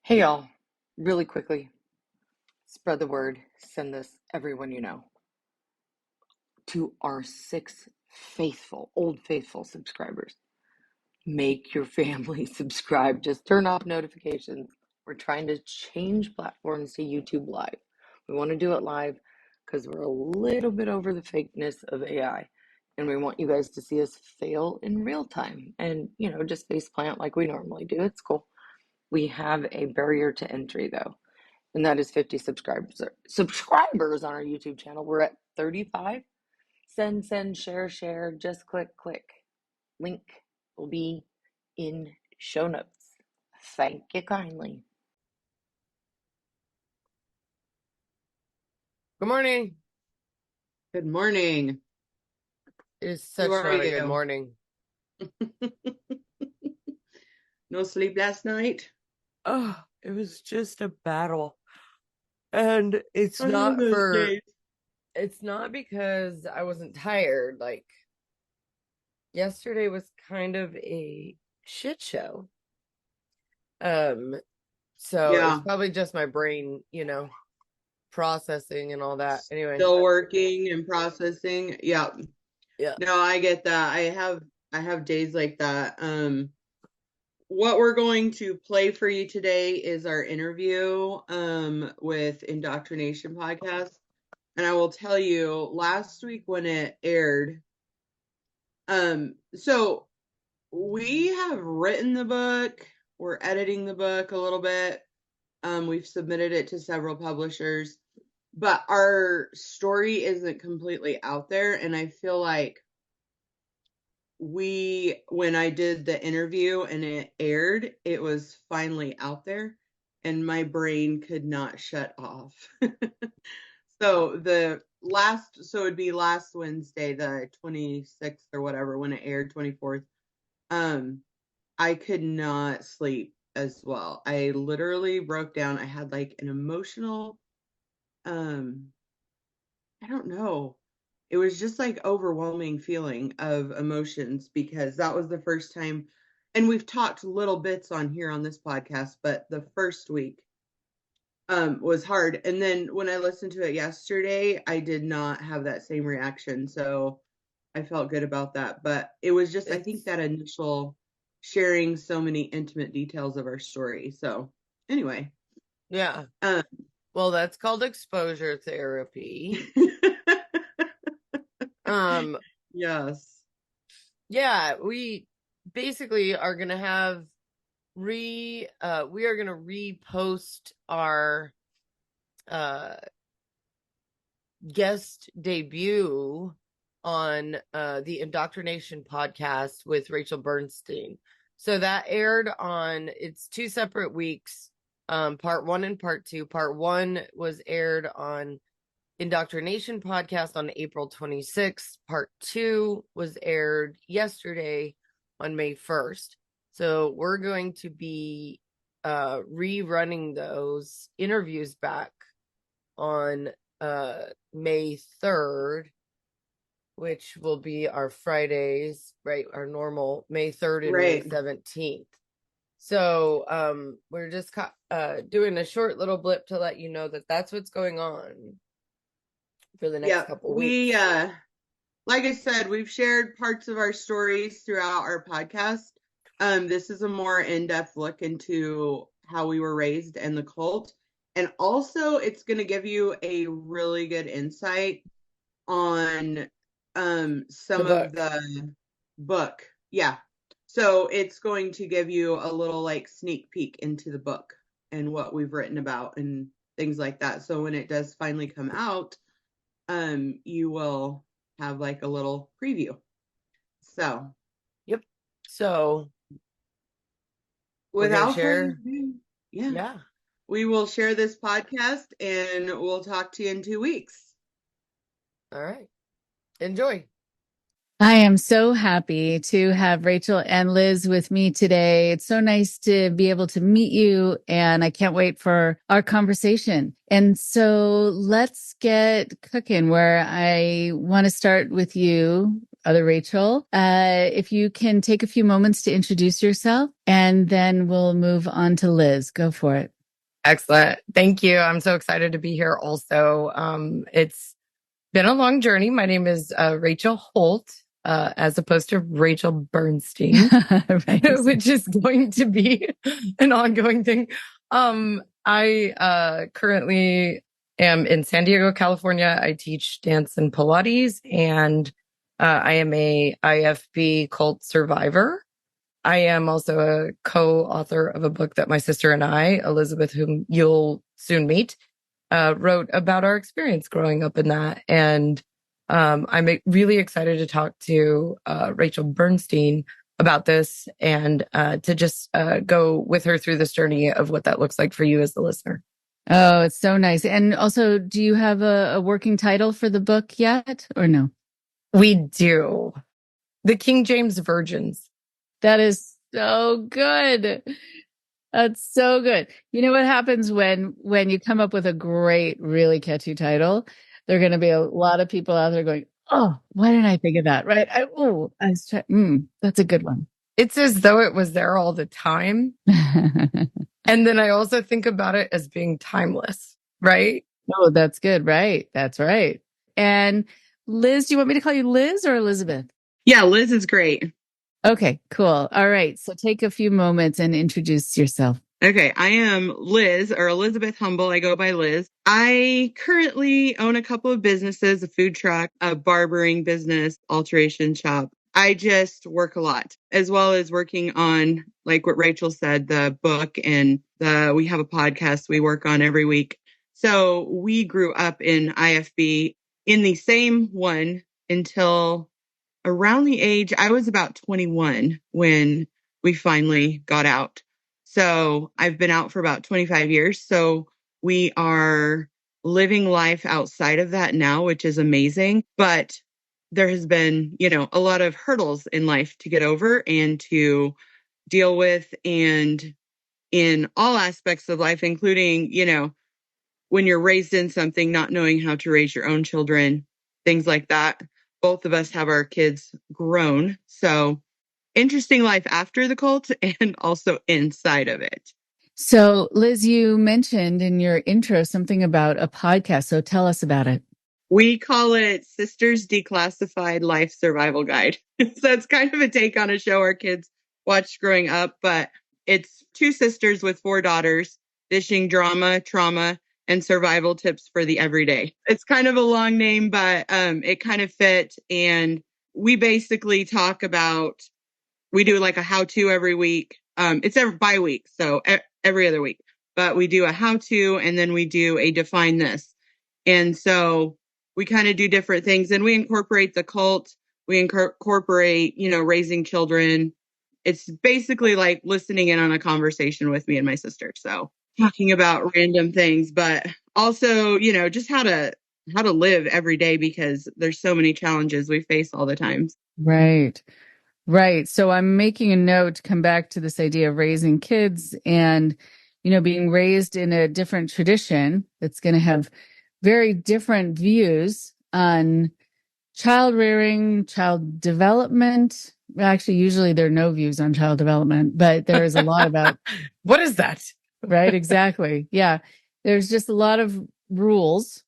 Hey y'all, really quickly, spread the word, send this everyone you know. To our 6 old faithful subscribers. Make your family subscribe. Just turn off notifications. We're trying to change platforms to YouTube Live. We want to do it live because we're a little bit over the fakeness of AI. And we want you guys to see us fail in real time and, just face plant like we normally do. It's cool. We have a barrier to entry though, and that is 50 subscribers on our YouTube channel. We're at 35. Send, share, just click. Link will be in show notes. Thank you kindly. Good morning. Good morning. It is such not a good morning. No sleep last night? Oh, it was just a battle. And it's I love not those days. it's not because I wasn't tired. Like, yesterday was kind of a shit show. So it's Yeah. probably just my brain, processing and all that. Anyway. Still working and processing. Yeah. Yeah. No, I get that. I have days like that. What we're going to play for you today is our interview with IndoctriNation podcast. And I will tell you, last week when it aired, so we have written the book, we're editing the book a little bit. We've submitted it to several publishers, but our story isn't completely out there. And I feel like when I did the interview and it aired, it was finally out there and my brain could not shut off. So it'd be last Wednesday, the 26th or whatever, when it aired, 24th. I could not sleep as well. I literally broke down. I had like an emotional, I don't know. It was just like overwhelming feeling of emotions because that was the first time, and we've talked little bits on here on this podcast, but the first week was hard. And then when I listened to it yesterday, I did not have that same reaction. So I felt good about that. But it was just, I think that initial sharing so many intimate details of our story. So anyway. Yeah. Well, that's called exposure therapy. Yes. Yeah, we basically are gonna have we are gonna repost our guest debut on the IndoctriNation podcast with Rachel Bernstein. So that aired on, it's 2 separate weeks, part 1 and part 2. Part 1 was aired on IndoctriNation podcast on April 26th. Part 2 was aired yesterday on May 1st. So we're going to be rerunning those interviews back on May 3rd, which will be our Fridays, right? Our normal May 3rd and May 17th. So we're just doing a short little blip to let you know that that's what's going on for the next couple weeks. Like I said, we've shared parts of our stories throughout our podcast. This is a more in-depth look into how we were raised and the cult. And also it's going to give you a really good insight on some of the book. Yeah. So it's going to give you a little like sneak peek into the book and what we've written about and things like that. So when it does finally come out, you will have like a little preview. So, yep. So without further ado, yeah, we will share this podcast and we'll talk to you in 2 weeks. All right. Enjoy. I am so happy to have Rachel and Liz with me today. It's so nice to be able to meet you, and I can't wait for our conversation. And so let's get cooking, where I want to start with you, other Rachel. If you can take a few moments to introduce yourself, and then we'll move on to Liz. Go for it. Excellent. Thank you. I'm so excited to be here also. It's been a long journey. My name is Rachel Holt, as opposed to Rachel Bernstein, Right. which is going to be an ongoing thing. I currently am in San Diego, California. I teach dance and Pilates, and I am a IFB cult survivor. I am also a co-author of a book that my sister and I, Elizabeth, whom you'll soon meet, wrote about our experience growing up in that. And I'm really excited to talk to Rachel Bernstein about this and to just go with her through this journey of what that looks like for you as the listener. Oh, it's so nice. And also, do you have a working title for the book yet or no? We do. The King James Virgins. That is so good. That's so good. You know what happens when you come up with a great, really catchy title? There are going to be a lot of people out there going, "Oh, why didn't I think of that?" Right? That's a good one. It's as though it was there all the time. And then I also think about it as being timeless, right? Oh, that's good. Right. That's right. And Liz, do you want me to call you Liz or Elizabeth? Yeah, Liz is great. Okay, cool. All right. So take a few moments and introduce yourself. Okay, I am Liz, or Elizabeth Humble. I go by Liz. I currently own a couple of businesses, a food truck, a barbering business, alteration shop. I just work a lot, as well as working on, like what Rachel said, the book, and we have a podcast we work on every week. So we grew up in IFB in the same one until around the age, I was about 21 when we finally got out. So I've been out for about 25 years. So we are living life outside of that now, which is amazing. But there has been, a lot of hurdles in life to get over and to deal with, and in all aspects of life, including, when you're raised in something, not knowing how to raise your own children, things like that. Both of us have our kids grown. So interesting life after the cult and also inside of it. So, Liz, you mentioned in your intro something about a podcast. So tell us about it. We call it Sisters Declassified Life Survival Guide. So it's kind of a take on a show our kids watched growing up, but it's two sisters with four daughters dishing drama, trauma, and survival tips for the everyday. It's kind of a long name, but it kind of fit. And we basically talk about, we do like a how-to every week. It's every bi week, so every other week. But we do a how-to, and then we do a define this. And so we kind of do different things, and we incorporate the cult. We incorporate, raising children. It's basically like listening in on a conversation with me and my sister. So talking about random things, but also, just how to live every day, because there's so many challenges we face all the time. Right. Right. So I'm making a note to come back to this idea of raising kids and, being raised in a different tradition that's going to have very different views on child rearing, child development. Actually, usually there are no views on child development, but there is a lot about. What is that? Right. Exactly. Yeah. There's just a lot of rules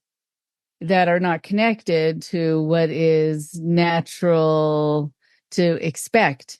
that are not connected to what is natural to expect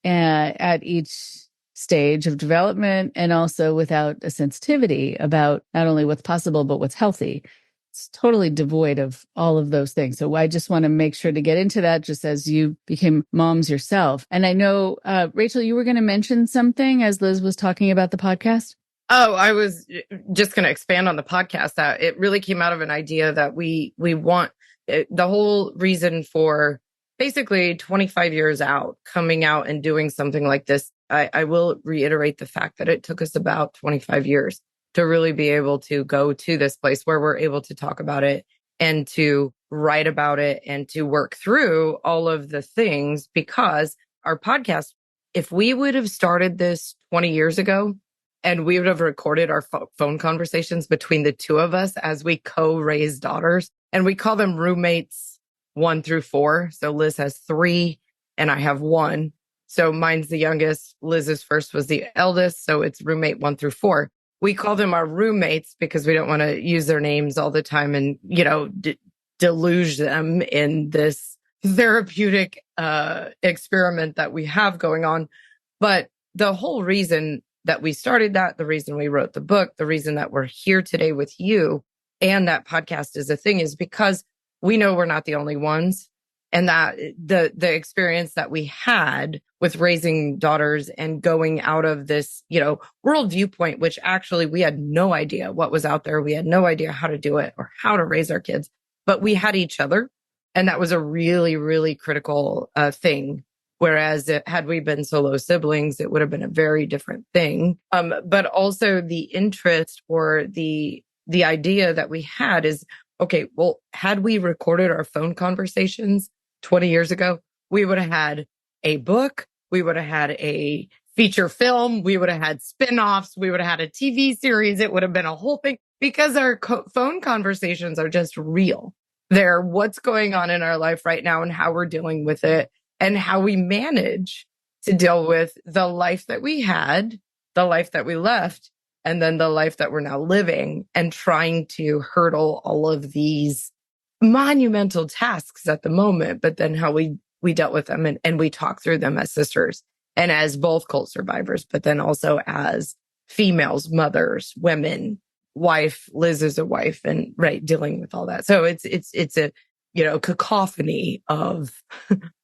at each stage of development, and also without a sensitivity about not only what's possible, but what's healthy. It's totally devoid of all of those things. So I just want to make sure to get into that just as you became moms yourself. And I know, Rachel, you were going to mention something as Liz was talking about the podcast. Oh, I was just going to expand on the podcast. That it really came out of an idea that we want the whole reason for basically 25 years out, coming out and doing something like this. I will reiterate the fact that it took us about 25 years to really be able to go to this place where we're able to talk about it and to write about it and to work through all of the things, because our podcast, if we would have started this 20 years ago, and we would have recorded our phone conversations between the two of us as we co-raise daughters. And we call them roommates 1 through 4. So Liz has 3 and I have 1. So mine's the youngest. Liz's first was the eldest. So it's roommate 1 through 4. We call them our roommates because we don't want to use their names all the time and, deluge them in this therapeutic experiment that we have going on. But the whole reason that we started that, the reason we wrote the book, the reason that we're here today with you and that podcast is a thing is because we know we're not the only ones. And that the experience that we had with raising daughters and going out of this, world viewpoint, which actually we had no idea what was out there. We had no idea how to do it or how to raise our kids, but we had each other. And that was a really, really critical thing. Whereas had we been solo siblings, it would have been a very different thing. But also the interest or the idea that we had is, okay, well, had we recorded our phone conversations 20 years ago, we would have had a book, we would have had a feature film, we would have had spin-offs, we would have had a TV series. It would have been a whole thing because our phone conversations are just real. They're what's going on in our life right now and how we're dealing with it and how we manage to deal with the life that we had, the life that we left, and then the life that we're now living and trying to hurdle all of these monumental tasks at the moment, but then how we dealt with them and we talk through them as sisters and as both cult survivors, but then also as females, mothers, women, wife. Liz is a wife and dealing with all that. So it's a, cacophony of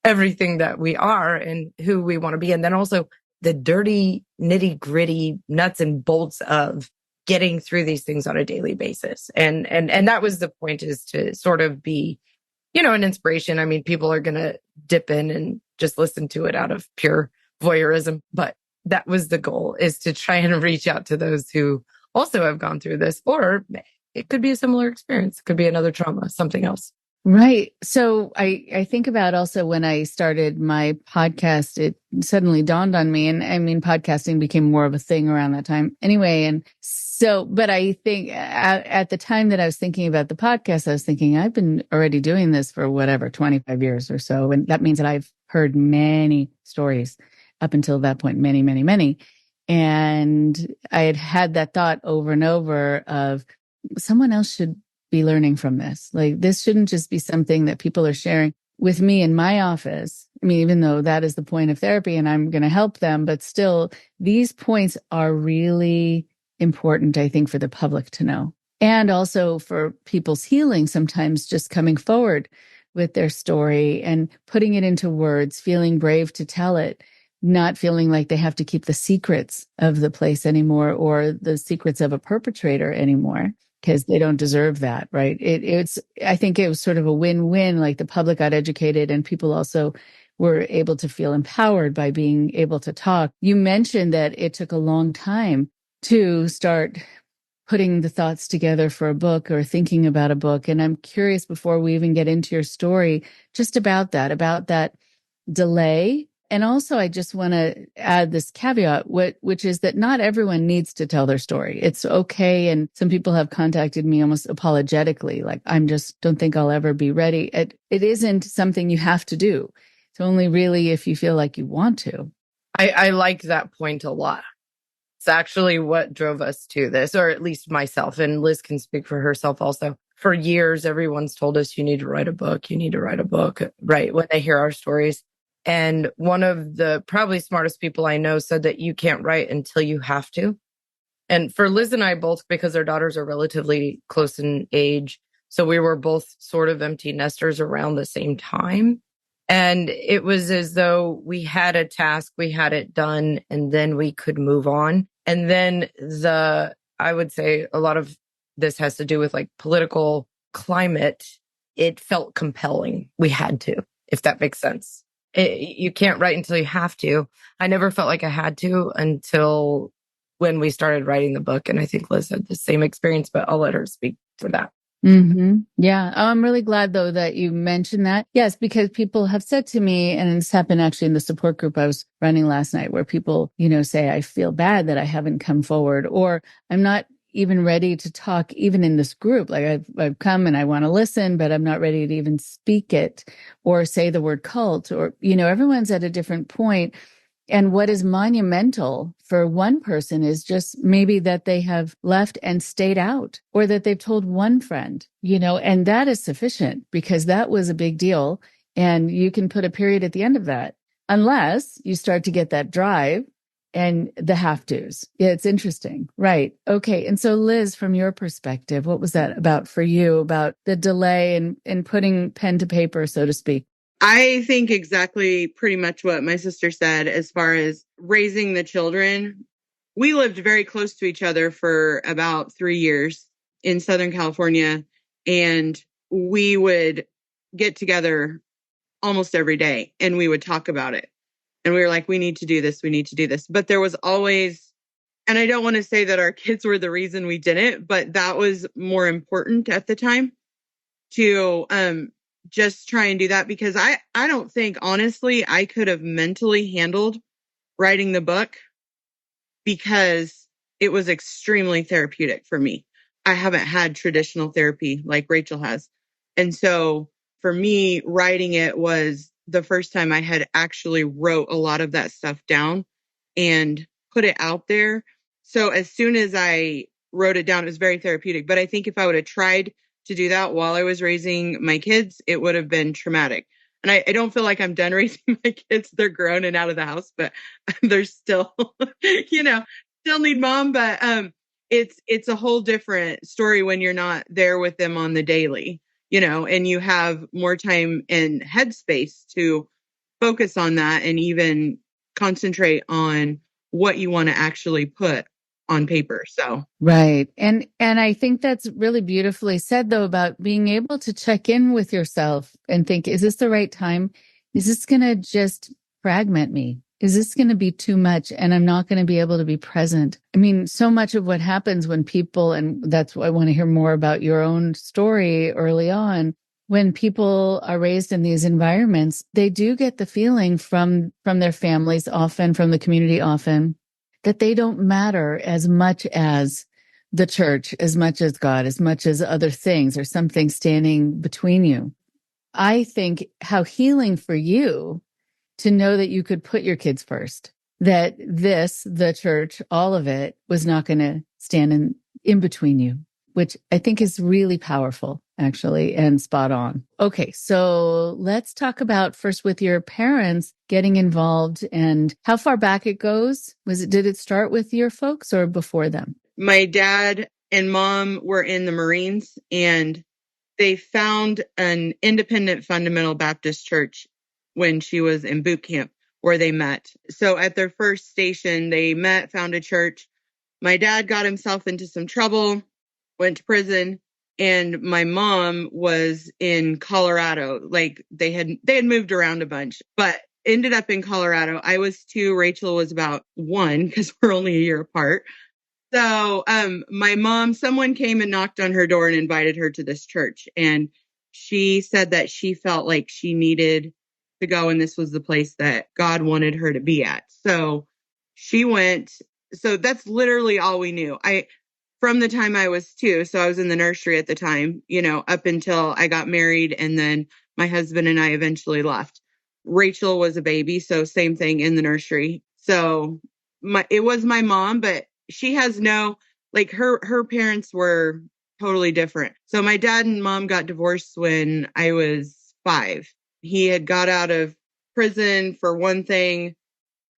everything that we are and who we want to be. And then also the dirty, nitty gritty nuts and bolts of getting through these things on a daily basis. And that was the point, is to sort of be, an inspiration. I mean, people are going to dip in and just listen to it out of pure voyeurism, but that was the goal, is to try and reach out to those who also have gone through this, or it could be a similar experience. It could be another trauma, something else. Right. So I think about also when I started my podcast, it suddenly dawned on me. And I mean, podcasting became more of a thing around that time anyway. And so, but I think at the time that I was thinking about the podcast, I was thinking I've been already doing this for 25 years or so. And that means that I've heard many stories up until that point, many, many, many. And I had that thought over and over of someone else should be learning from this. Like, this shouldn't just be something that people are sharing with me in my office. I mean, even though that is the point of therapy and I'm going to help them, but still, these points are really important, I think, for the public to know. And also for people's healing, sometimes just coming forward with their story and putting it into words, feeling brave to tell it, not feeling like they have to keep the secrets of the place anymore or the secrets of a perpetrator anymore, because they don't deserve that, right? I think it was sort of a win-win, like the public got educated and people also were able to feel empowered by being able to talk. You mentioned that it took a long time to start putting the thoughts together for a book or thinking about a book. And I'm curious, before we even get into your story, just about that delay. And also, I just want to add this caveat, which is that not everyone needs to tell their story. It's okay. And some people have contacted me almost apologetically, like, don't think I'll ever be ready. It isn't something you have to do. It's only really if you feel like you want to. I like that point a lot. It's actually what drove us to this, or at least myself, and Liz can speak for herself also. For years, everyone's told us, you need to write a book, right? When they hear our stories. And one of the probably smartest people I know said that you can't write until you have to. And for Liz and I both, because our daughters are relatively close in age, so we were both sort of empty nesters around the same time. And it was as though we had a task, we had it done, and then we could move on. And then I would say a lot of this has to do with like political climate. It felt compelling. We had to, if that makes sense. You can't write until you have to. I never felt like I had to until when we started writing the book. And I think Liz had the same experience, but I'll let her speak for that. Mm-hmm. Yeah. I'm really glad, though, that you mentioned that. Yes, because people have said to me, and it's happened actually in the support group I was running last night, where people, say, I feel bad that I haven't come forward, or I'm not even ready to talk, even in this group. Like I've come and I want to listen, but I'm not ready to even speak it or say the word cult, or, everyone's at a different point. And what is monumental for one person is just maybe that they have left and stayed out, or that they've told one friend, and that is sufficient, because that was a big deal. And you can put a period at the end of that, unless you start to get that drive and the have tos. Yeah, it's interesting. Right. Okay. And so, Liz, from your perspective, what was that about for you, about the delay and putting pen to paper, so to speak? I think exactly pretty much what my sister said as far as raising the children. We lived very close to each other for about 3 years in Southern California, and we would get together almost every day and we would talk about it. And we were like, we need to do this. We need to do this. But there was always, and I don't want to say that our kids were the reason we did it, but that was more important at the time, to just try and do that, because I don't think, honestly, I could have mentally handled writing the book, because it was extremely therapeutic for me. I haven't had traditional therapy like Rachel has. And so for me, writing it was the first time I had actually wrote a lot of that stuff down and put it out there. So as soon as I wrote it down, it was very therapeutic. But I think if I would have tried to do that while I was raising my kids, it would have been traumatic. And I don't feel like I'm done raising my kids. They're grown and out of the house, but they're still, still need mom. But it's a whole different story when you're not there with them on the daily, and you have more time and headspace to focus on that and even concentrate on what you want to actually put on paper. So right. And I think that's really beautifully said, though, about being able to check in with yourself and think, is this the right time? Is this going to just fragment me? Is this going to be too much and I'm not going to be able to be present? I mean, so much of what happens when people, and that's why I want to hear more about your own story early on, when people are raised in these environments, they do get the feeling from their families, often from the community, often, that they don't matter as much as the church, as much as God, as much as other things, or something standing between you. I think how healing for you to know that you could put your kids first, that the church, all of it was not going to stand in between you, which I think is really powerful, actually, and spot on. Okay, so let's talk about first with your parents getting involved and how far back it goes. Did it start with your folks or before them? My dad and mom were in the Marines, and they found an independent fundamental Baptist church when she was in boot camp where they met. So at their first station, they met, found a church. My dad got himself into some trouble, went to prison, and my mom was in Colorado. Like they had moved around a bunch, but ended up in Colorado. I was 2, Rachel was about 1, because we're only a year apart. So my mom, someone came and knocked on her door and invited her to this church. And she said that she felt like she needed to go, and this was the place that God wanted her to be at. So she went. So that's literally all we knew. From the time I was 2, so I was in the nursery at the time, up until I got married, and then my husband and I eventually left. Rachel was a baby, so same thing in the nursery. So it was my mom, but she has her parents were totally different. So my dad and mom got divorced when I was 5. He had got out of prison for one thing,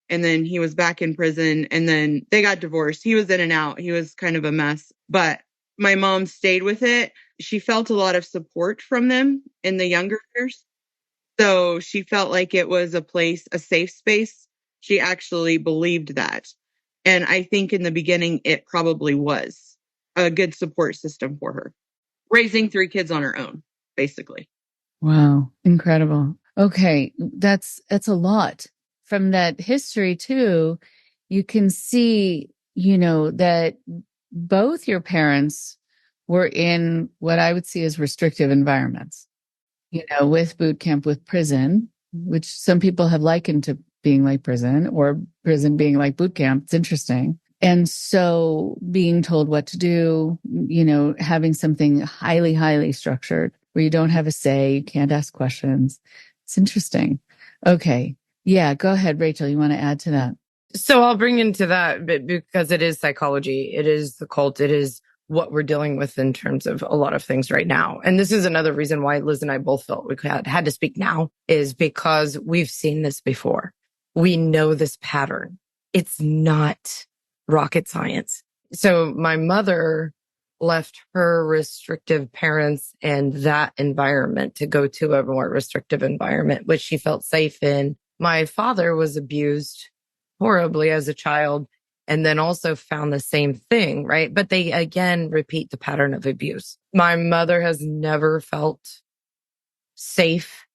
and then he was back in prison, and then they got divorced. He was in and out. He was kind of a mess, but my mom stayed with it. She felt a lot of support from them in the younger years. So she felt like it was a safe space. She actually believed that. And I think in the beginning, it probably was a good support system for her, raising 3 kids on her own, basically. Wow. Incredible. Okay. That's a lot. From that history too, you can see, that both your parents were in what I would see as restrictive environments, with boot camp, with prison, which some people have likened to being like prison, or prison being like boot camp. It's interesting. And so being told what to do, having something highly, highly structured where you don't have a say, you can't ask questions. It's interesting. Okay. Yeah, go ahead, Rachel. You want to add to that? So I'll bring into that because it is psychology. It is the cult. It is what we're dealing with in terms of a lot of things right now. And this is another reason why Liz and I both felt we had to speak now, is because we've seen this before. We know this pattern. It's not rocket science. So my mother left her restrictive parents and that environment to go to a more restrictive environment, which she felt safe in. My father was abused horribly as a child, and then also found the same thing, right? But they again repeat the pattern of abuse. My mother has never felt safe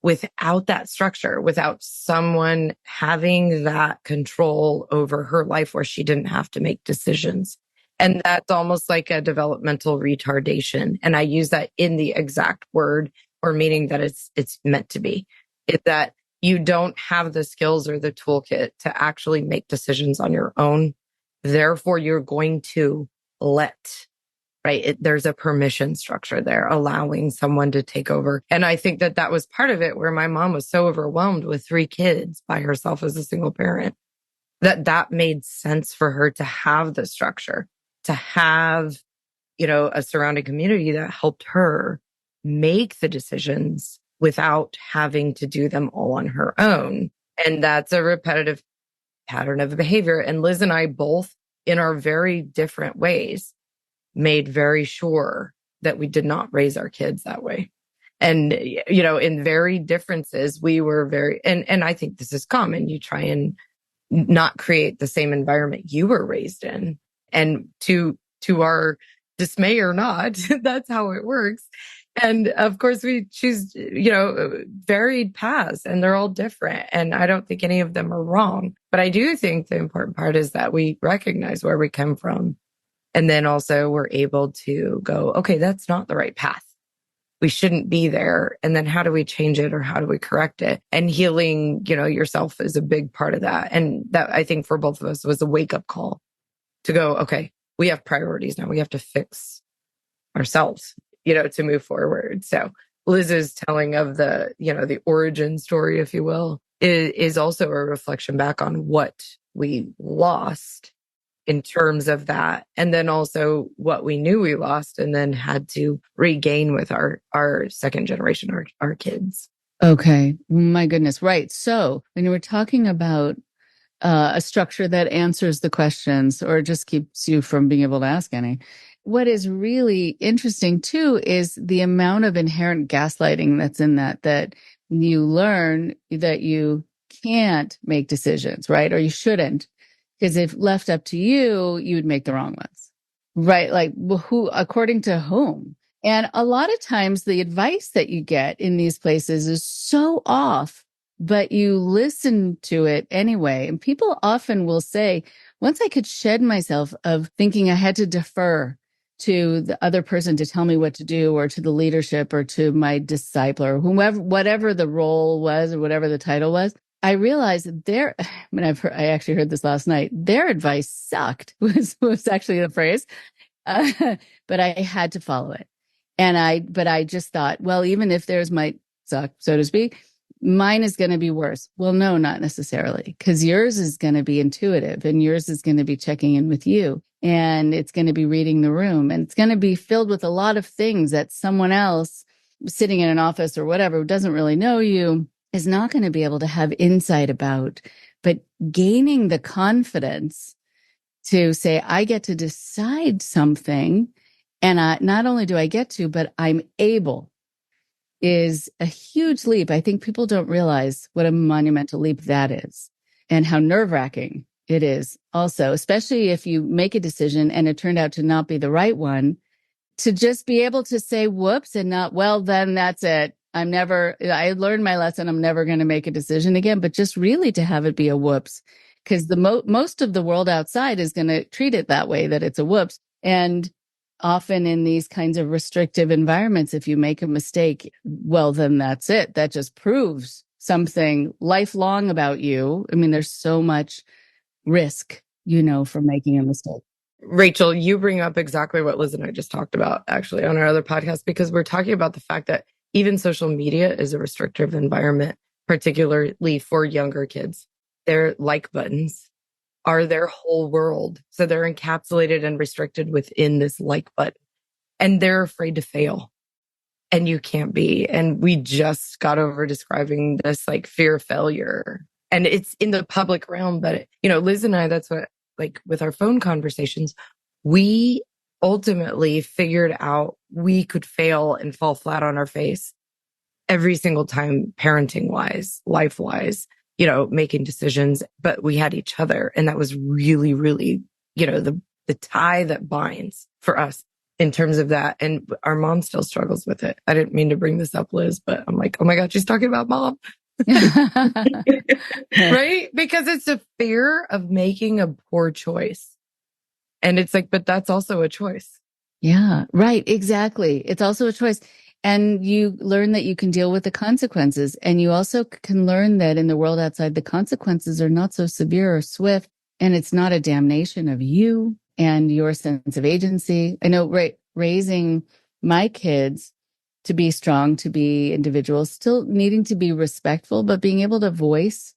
without that structure, without someone having that control over her life where she didn't have to make decisions. And that's almost like a developmental retardation. And I use that in the exact word or meaning that it's meant to be. It's that you don't have the skills or the toolkit to actually make decisions on your own. Therefore, you're going to let, right? There's a permission structure there, allowing someone to take over. And I think that was part of it, where my mom was so overwhelmed with 3 kids by herself as a single parent, that made sense for her to have the structure, to have, a surrounding community that helped her make the decisions without having to do them all on her own. And that's a repetitive pattern of behavior. And Liz and I both, in our very different ways, made very sure that we did not raise our kids that way. And, in very differences, we were very, and I think this is common. You try and not create the same environment you were raised in. And to our dismay or not, that's how it works. And of course we choose, varied paths, and they're all different. And I don't think any of them are wrong. But I do think the important part is that we recognize where we come from. And then also we're able to go, okay, that's not the right path. We shouldn't be there. And then how do we change it, or how do we correct it? And healing, yourself is a big part of that. And that, I think, for both of us was a wake up call to go, okay, we have priorities now. We have to fix ourselves, to move forward. So Liz's telling of the origin story, if you will, is also a reflection back on what we lost in terms of that. And then also what we knew we lost and then had to regain with our second generation, our kids. Okay. My goodness. Right. So when you were talking about a structure that answers the questions or just keeps you from being able to ask any, what is really interesting too is the amount of inherent gaslighting that's in that you learn that you can't make decisions, right? Or you shouldn't. Because if left up to you, you would make the wrong ones, right? Like who, according to whom? And a lot of times the advice that you get in these places is so off, but you listen to it anyway. And people often will say, once I could shed myself of thinking I had to defer to the other person to tell me what to do, or to the leadership, or to my disciple, or whomever, whatever the role was, or whatever the title was, I realized that I actually heard this last night, their advice sucked was actually the phrase, but I had to follow it. But I just thought, well, even if theirs might suck, so to speak, mine is going to be worse. Well, no, not necessarily, because yours is going to be intuitive, and yours is going to be checking in with you, and it's going to be reading the room, and it's going to be filled with a lot of things that someone else sitting in an office or whatever who doesn't really know you is not going to be able to have insight about. But gaining the confidence to say, I get to decide something, and not only do I get to, but I'm able, is a huge leap. I think people don't realize what a monumental leap that is, and how nerve-wracking it is also, especially if you make a decision and it turned out to not be the right one, to just be able to say whoops and not, well, then that's it. I learned my lesson. I'm never going to make a decision again, but just really to have it be a whoops, because the most of the world outside is going to treat it that way, that it's a whoops. And often in these kinds of restrictive environments, if you make a mistake, well, then that's it. That just proves something lifelong about you. I mean, there's so much risk from making a mistake. Rachel, you bring up exactly what Liz and I just talked about actually on our other podcast, because we're talking about the fact that even social media is a restrictive environment, particularly for younger kids. Their like buttons are their whole world. So they're encapsulated and restricted within this like button, and they're afraid to fail. And you can't be. And we just got over describing this like fear of failure. And it's in the public realm, but Liz and I, that's what, like with our phone conversations, we ultimately figured out we could fail and fall flat on our face every single time, parenting wise, life wise, making decisions, but we had each other. And that was really, really, the tie that binds for us in terms of that. And our mom still struggles with it. I didn't mean to bring this up, Liz, but I'm like, oh my God, she's talking about mom. Right? Because it's a fear of making a poor choice. And it's like, but that's also a choice. Yeah, right. Exactly. It's also a choice. And you learn that you can deal with the consequences. And you also can learn that in the world outside, the consequences are not so severe or swift. And it's not a damnation of you and your sense of agency. I know raising my kids to be strong, to be individuals, still needing to be respectful, but being able to voice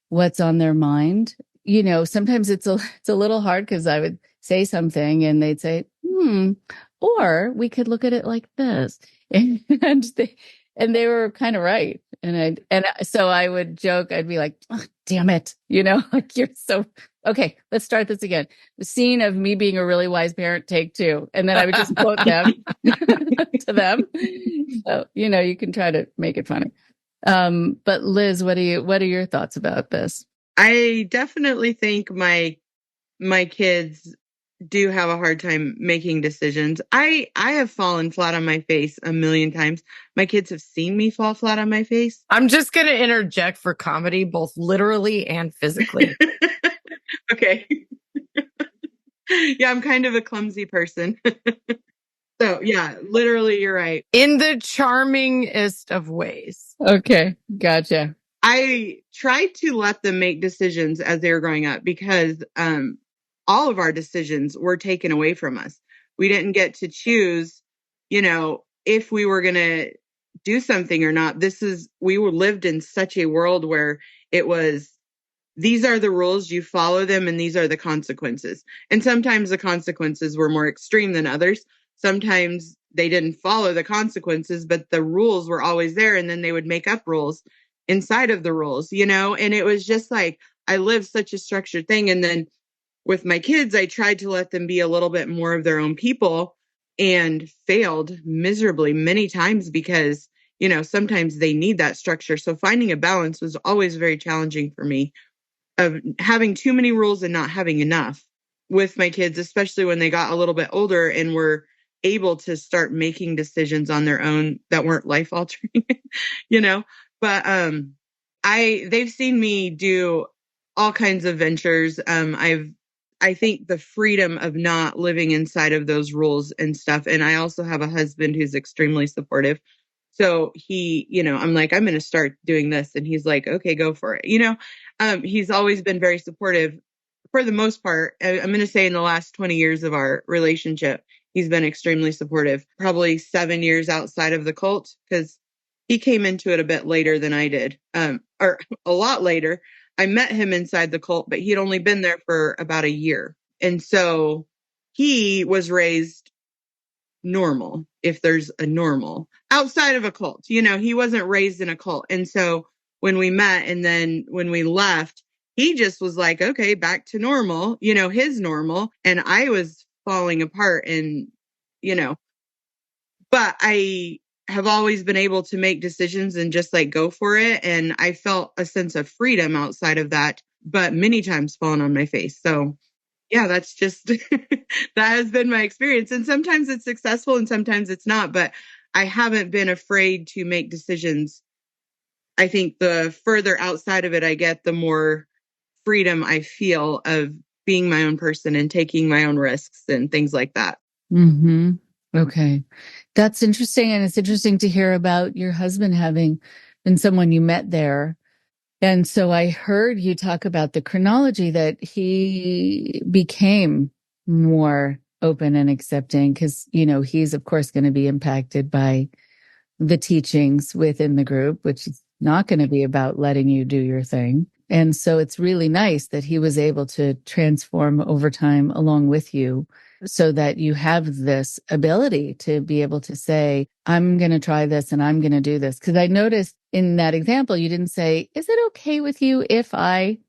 what's on their mind. Sometimes it's a little hard because I would say something and they'd say, or we could look at it like this. And they were kind of right. So I would joke, I'd be like, oh, damn it. Like you're so, okay, let's start this again. The scene of me being a really wise parent, take two. And then I would just quote them to them. So, you can try to make it funny. But Liz, what are your thoughts about this? I definitely think my kids do have a hard time making decisions. I have fallen flat on my face a million times. My kids have seen me fall flat on my face. I'm just going to interject for comedy, both literally and physically. Okay. Yeah, I'm kind of a clumsy person. So yeah, literally, you're right. In the charmingest of ways. Okay, gotcha. I tried to let them make decisions as they were growing up because all of our decisions were taken away from us. We didn't get to choose, if we were going to do something or not. We lived in such a world where it was, these are the rules, you follow them, and these are the consequences. And sometimes the consequences were more extreme than others. Sometimes they didn't follow the consequences, but the rules were always there. And then they would make up rules inside of the rules, and it was just like, I lived such a structured thing. And then with my kids, I tried to let them be a little bit more of their own people and failed miserably many times because, sometimes they need that structure. So finding a balance was always very challenging for me, of having too many rules and not having enough with my kids, especially when they got a little bit older and were able to start making decisions on their own that weren't life altering, But they've seen me do all kinds of ventures. I think the freedom of not living inside of those rules and stuff. And I also have a husband who's extremely supportive. So he, I'm like, I'm going to start doing this. And he's like, okay, go for it. He's always been very supportive for the most part. I'm going to say in the last 20 years of our relationship, he's been extremely supportive, probably 7 years outside of the cult, because he came into it a bit later than I did, or a lot later. I met him inside the cult, but he'd only been there for about a year. And so he was raised normal, if there's a normal, outside of a cult. He wasn't raised in a cult. And so when we met and then when we left, he just was like, okay, back to normal, his normal. And I was falling apart and, but I have always been able to make decisions and just like go for it. And I felt a sense of freedom outside of that, but many times fallen on my face. So yeah, that's just, that has been my experience. And sometimes it's successful and sometimes it's not, but I haven't been afraid to make decisions. I think the further outside of it I get, the more freedom I feel of being my own person and taking my own risks and things like that. Mm-hmm. Okay. That's interesting. And it's interesting to hear about your husband having been someone you met there And so I heard you talk about the chronology that he became more open and accepting because, he's of course going to be impacted by the teachings within the group, which is not going to be about letting you do your thing. And so it's really nice that he was able to transform over time along with you so that you have this ability to be able to say, I'm going to try this and I'm going to do this. Because I noticed in that example, you didn't say, is it okay with you if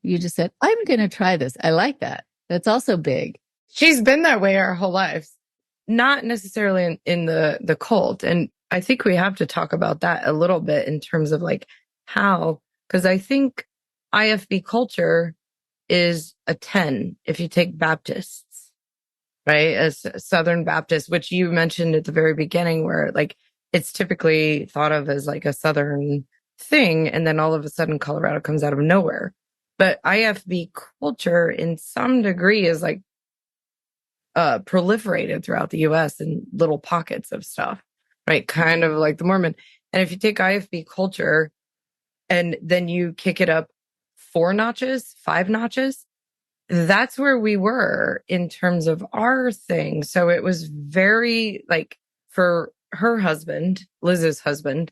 you just said, I'm going to try this. I like that. That's also big. She's been that way our whole life, not necessarily in the cult. And I think we have to talk about that a little bit in terms of like how, because I think IFB culture is a 10 if you take Baptists, right? As Southern Baptist, which you mentioned at the very beginning, where like it's typically thought of as like a Southern thing. And then all of a sudden Colorado comes out of nowhere. But IFB culture in some degree is like proliferated throughout the US in little pockets of stuff, right? Kind of like the Mormon. And if you take IFB culture and then you kick it up 4 notches, 5 notches, that's where we were in terms of our thing. So it was very like for her husband, Liz's husband,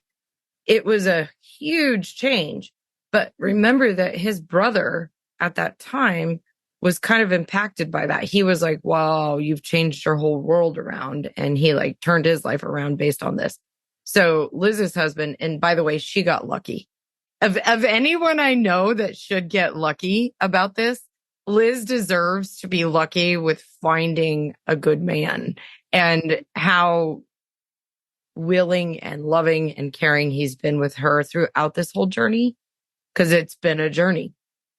it was a huge change. But remember that his brother at that time was kind of impacted by that. He was like, wow, you've changed your whole world around. And he like turned his life around based on this. So Liz's husband, and by the way, she got lucky. Of anyone I know that should get lucky about this, Liz deserves to be lucky with finding a good man and how willing and loving and caring he's been with her throughout this whole journey, because it's been a journey.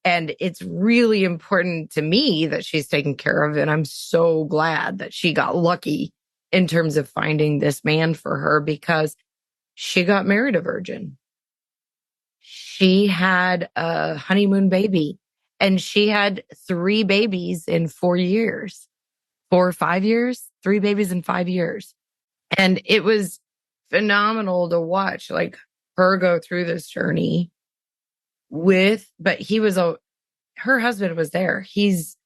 And it's really important to me that she's taken care of. And I'm so glad that she got lucky in terms of finding this man for her, because she got married a virgin. She had a honeymoon baby, and she had 3 babies in 4 years, 4 or 5 years, 3 babies in 5 years. And it was phenomenal to watch like her go through this journey but her husband was there. He's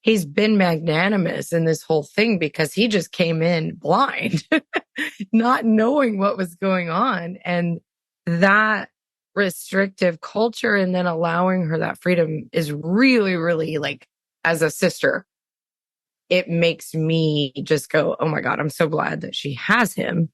been magnanimous in this whole thing because he just came in blind, not knowing what was going on. And that restrictive culture and then allowing her that freedom is really, really like, as a sister, it makes me just go, oh my God, I'm so glad that she has him,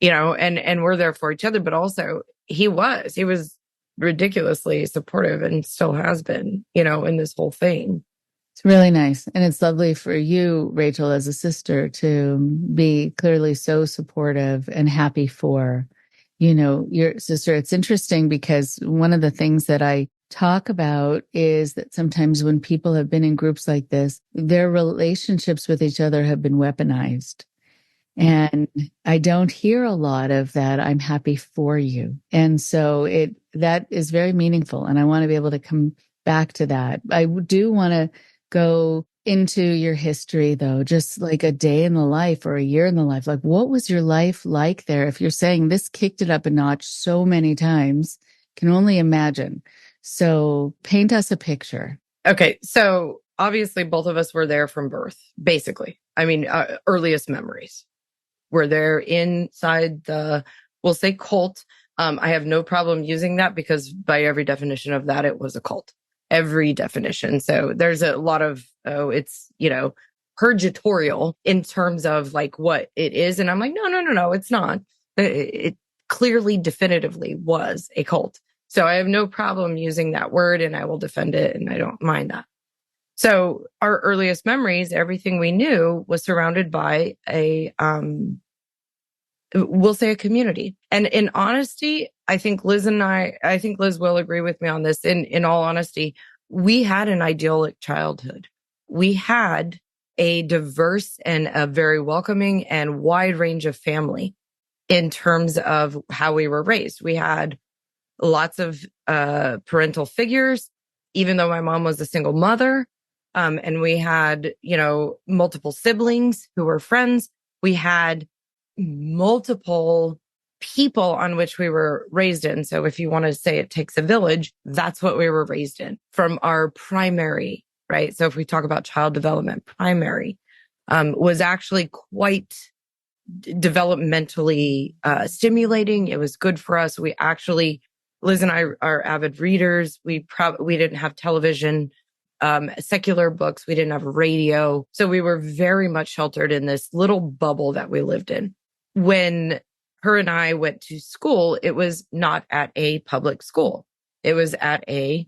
and we're there for each other. But also he was ridiculously supportive and still has been, in this whole thing. It's really nice. And it's lovely for you, Rachel, as a sister, to be clearly so supportive and happy for, your sister. It's interesting because one of the things that I talk about is that sometimes when people have been in groups like this, their relationships with each other have been weaponized. And I don't hear a lot of that. I'm happy for you. And so that is very meaningful. And I want to be able to come back to that. I do want to go into your history though, just like a day in the life or a year in the life. Like, what was your life like there? If you're saying this kicked it up a notch so many times, can only imagine. So paint us a picture. Okay. So obviously both of us were there from birth, basically. I mean, earliest memories. We're there inside we'll say cult. I have no problem using that because by every definition of that, it was a cult. Every definition. So there's a lot of, it's, purgatorial in terms of like what it is. And I'm like, no, it's not. It clearly, definitively was a cult. So I have no problem using that word and I will defend it and I don't mind that. So our earliest memories, everything we knew was surrounded by we'll say a community. And in honesty, I think Liz will agree with me on this. In all honesty, we had an idyllic childhood. We had a diverse and a very welcoming and wide range of family in terms of how we were raised. We had lots of parental figures, even though my mom was a single mother. And we had, multiple siblings who were friends. We had multiple people on which we were raised in. So if you want to say it takes a village, that's what we were raised in from our primary, right? So if we talk about child development, primary was actually quite developmentally stimulating. It was good for us. We actually, Liz and I are avid readers. We didn't have television, secular books. We didn't have radio. So we were very much sheltered in this little bubble that we lived in. When her and I went to school, it was not at a public school. It was at a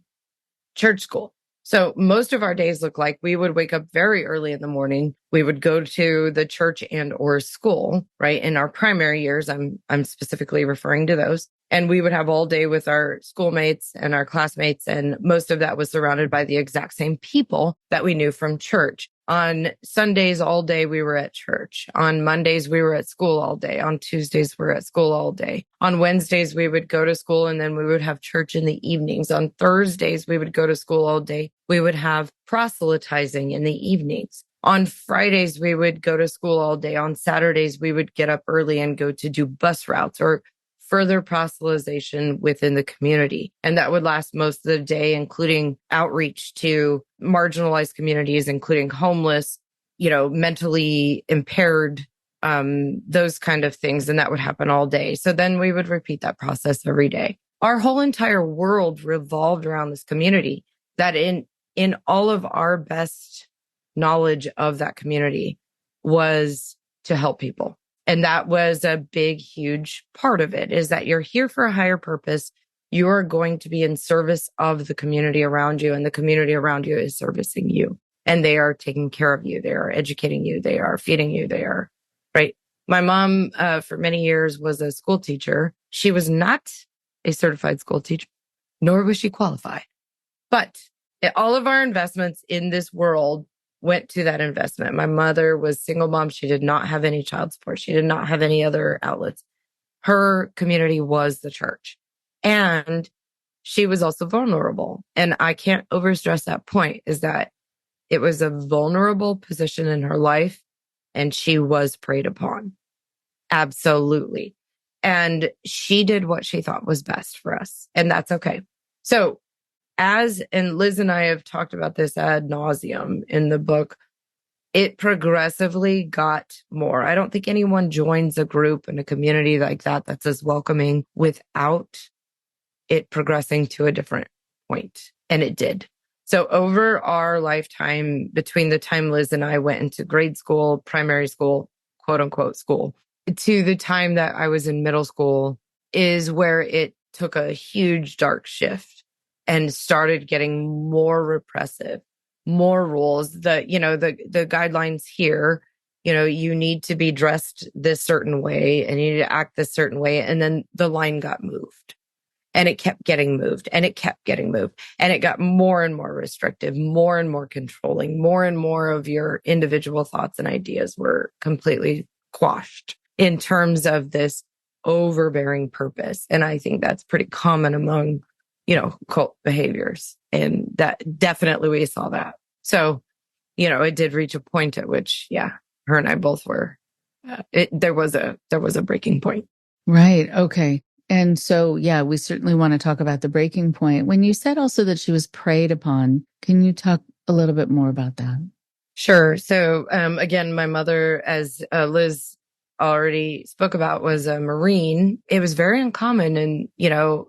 church school. So most of our days look like we would wake up very early in the morning. We would go to the church and or school, right? In our primary years, I'm specifically referring to those. And we would have all day with our schoolmates and our classmates. And most of that was surrounded by the exact same people that we knew from church. On Sundays, all day, we were at church. On Mondays, we were at school all day. On Tuesdays, we were at school all day. On Wednesdays, we would go to school and then we would have church in the evenings. On Thursdays, we would go to school all day. We would have proselytizing in the evenings. On Fridays, we would go to school all day. On Saturdays, we would get up early and go to do bus routes or further proselytization within the community. And that would last most of the day, including outreach to marginalized communities, including homeless, mentally impaired, those kind of things. And that would happen all day. So then we would repeat that process every day. Our whole entire world revolved around this community that in all of our best knowledge of that community was to help people. And that was a big, huge part of it, is that you're here for a higher purpose. You're going to be in service of the community around you, and the community around you is servicing you. And they are taking care of you. They are educating you. They are feeding you. They are, right? My mom, for many years, was a school teacher. She was not a certified school teacher, nor was she qualified. But all of our investments in this world went to that investment. My mother was single mom. She did not have any child support. She did not have any other outlets. Her community was the church. And she was also vulnerable. And I can't overstress that point, is that it was a vulnerable position in her life and she was preyed upon. Absolutely. And she did what she thought was best for us. And that's okay. So and Liz and I have talked about this ad nauseum in the book, it progressively got more. I don't think anyone joins a group and a community like that that's as welcoming without it progressing to a different point. And it did. So over our lifetime, between the time Liz and I went into grade school, primary school, quote unquote school, to the time that I was in middle school, is where it took a huge dark shift and started getting more repressive, more rules. The guidelines here, you need to be dressed this certain way and you need to act this certain way. And then the line got moved and it kept getting moved and it kept getting moved. And it got more and more restrictive, more and more controlling, more and more of your individual thoughts and ideas were completely quashed in terms of this overbearing purpose. And I think that's pretty common among cult behaviors. And that definitely we saw that. So, it did reach a point at which, her and I both were, there was a breaking point. Right. Okay. And so, we certainly want to talk about the breaking point. When you said also that she was preyed upon, can you talk a little bit more about that? Sure. So, again, my mother, as Liz already spoke about, was a Marine. It was very uncommon in,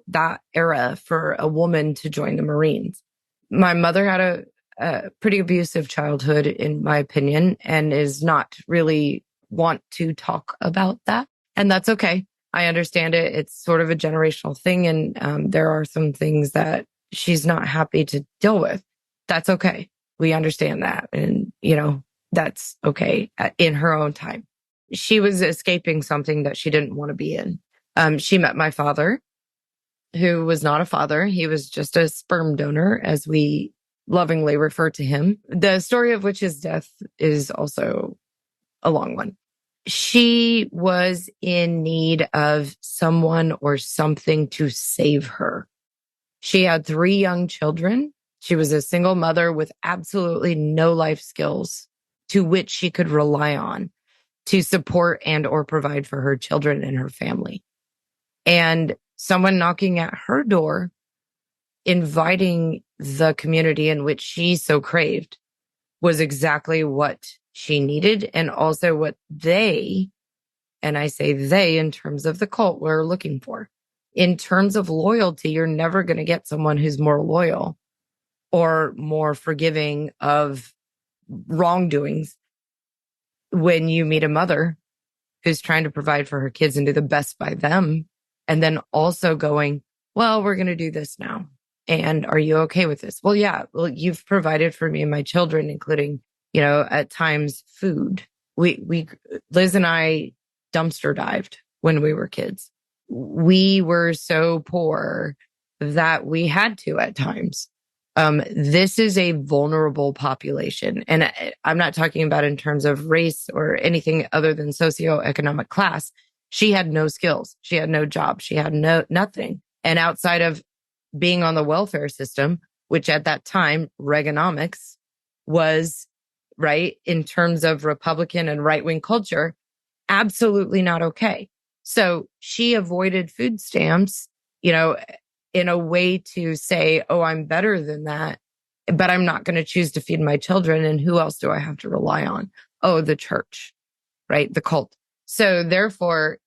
that era for a woman to join the Marines. My mother had a pretty abusive childhood, in my opinion, and is not really want to talk about that. And that's okay. I understand it. It's sort of a generational thing. And there are some things that she's not happy to deal with. That's okay. We understand that. And, that's okay in her own time. She was escaping something that she didn't want to be in. She met my father, who was not a father. He was just a sperm donor, as we lovingly refer to him. The story of which his death is also a long one. She was in need of someone or something to save her. She had 3 young children. She was a single mother with absolutely no life skills to which she could rely on to support and or provide for her children and her family. And someone knocking at her door, inviting the community in which she so craved, was exactly what she needed, and also what they, and I say they in terms of the cult, were looking for. In terms of loyalty, you're never going to get someone who's more loyal or more forgiving of wrongdoings when you meet a mother who's trying to provide for her kids and do the best by them. And then also going, well, we're going to do this now. And are you okay with this? Well, yeah. Well, you've provided for me and my children, including, at times food. Liz and I dumpster dived when we were kids. We were so poor that we had to at times. This is a vulnerable population. And I'm not talking about in terms of race or anything other than socioeconomic class. She had no skills. She had no job. She had nothing. And outside of being on the welfare system, which at that time, Reaganomics was, right, in terms of Republican and right-wing culture, absolutely not okay. So she avoided food stamps, in a way to say, oh, I'm better than that, but I'm not going to choose to feed my children. And who else do I have to rely on? Oh, the church, right? The cult. So therefore,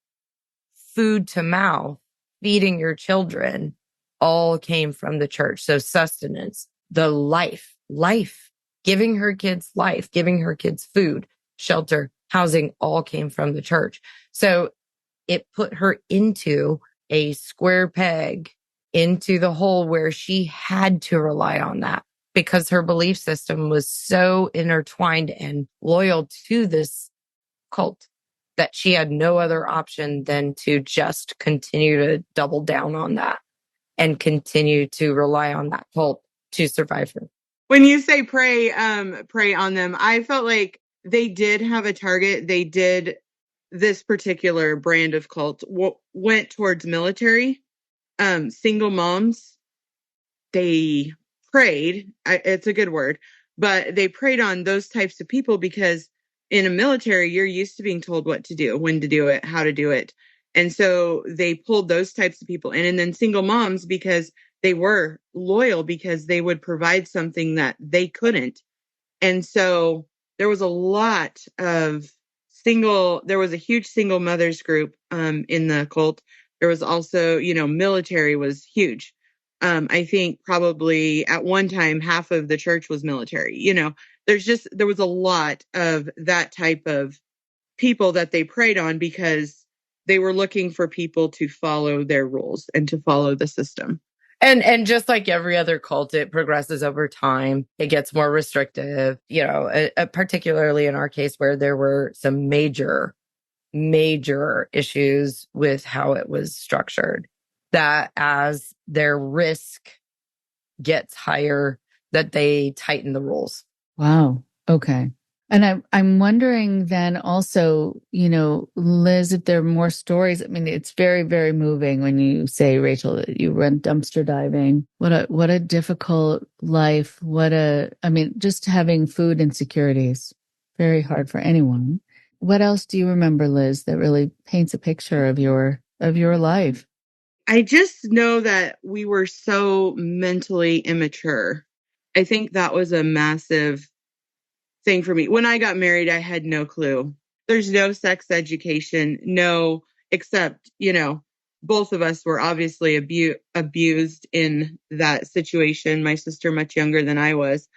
food to mouth, feeding your children, all came from the church. So sustenance, the life, giving her kids life, giving her kids food, shelter, housing, all came from the church. So it put her into a square peg into the hole where she had to rely on that because her belief system was so intertwined and loyal to this cult that she had no other option than to just continue to double down on that and continue to rely on that cult to survive her. When you say prey on them, I felt like they did have a target. They did. This particular brand of cult went towards military, single moms. They preyed, it's a good word, but they preyed on those types of people because in a military, you're used to being told what to do, when to do it, how to do it. And so they pulled those types of people in. And then single moms, because they were loyal, because they would provide something that they couldn't. And so there was a lot of there was a huge single mothers group in the cult. There was also, military was huge. I think probably at one time, half of the church was military. There was a lot of that type of people that they preyed on because they were looking for people to follow their rules and to follow the system. And just like every other cult, it progresses over time. It gets more restrictive, particularly in our case where there were some major issues with how it was structured, that as their risk gets higher, that they tighten the rules. Wow. Okay. And I'm wondering then also, Liz, if there are more stories. I mean, it's very, very moving when you say, Rachel, that you went dumpster diving. What a difficult life. Just having food insecurities, very hard for anyone. What else do you remember, Liz, that really paints a picture of your life? I just know that we were so mentally immature. I think that was a massive thing for me. When I got married, I had no clue. There's no sex education, except, both of us were obviously abused in that situation. My sister much younger than I was.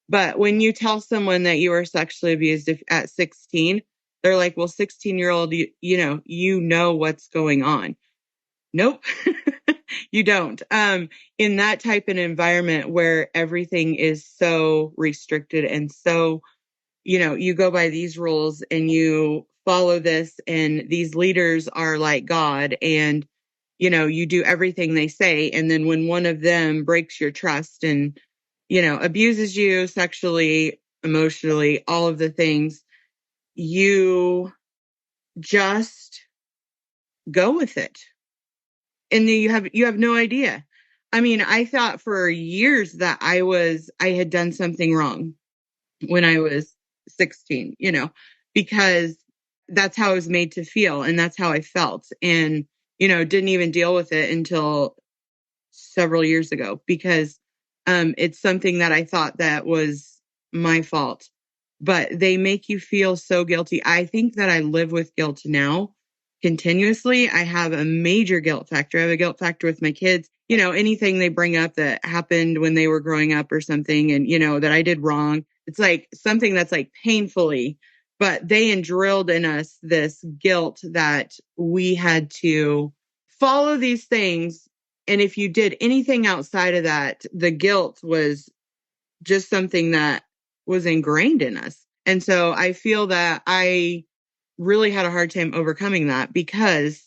But when you tell someone that you were sexually abused at 16, they're like, well, 16-year-old, you know what's going on. Nope, you don't. In that type of environment where everything is so restricted and so, you go by these rules and you follow this and these leaders are like God and, you do everything they say. And then when one of them breaks your trust and, abuses you sexually, emotionally, all of the things, you just go with it. And then you have no idea. I mean, I thought for years that I had done something wrong when I was 16, because that's how I was made to feel and that's how I felt. And, didn't even deal with it until several years ago because it's something that I thought that was my fault. But they make you feel so guilty. I think that I live with guilt now continuously. I have a major guilt factor. I have a guilt factor with my kids. Anything they bring up that happened when they were growing up or something and, that I did wrong. It's like something that's like painfully, but they drilled in us this guilt that we had to follow these things. And if you did anything outside of that, the guilt was just something that was ingrained in us. And so I feel that I really had a hard time overcoming that because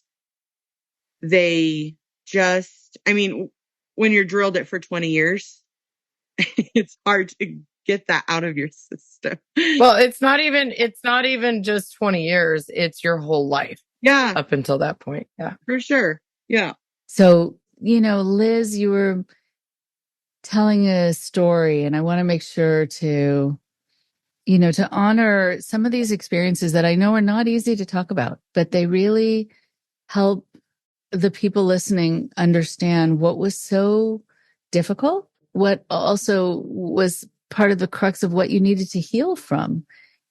they just, when you're drilled it for 20 years, it's hard to get that out of your system. Well, it's not even just 20 years. It's your whole life. Yeah. Up until that point. Yeah. For sure. Yeah. So, Liz, you were telling a story, and I want to make sure to honor some of these experiences that I know are not easy to talk about, but they really help the people listening understand what was so difficult, what also was part of the crux of what you needed to heal from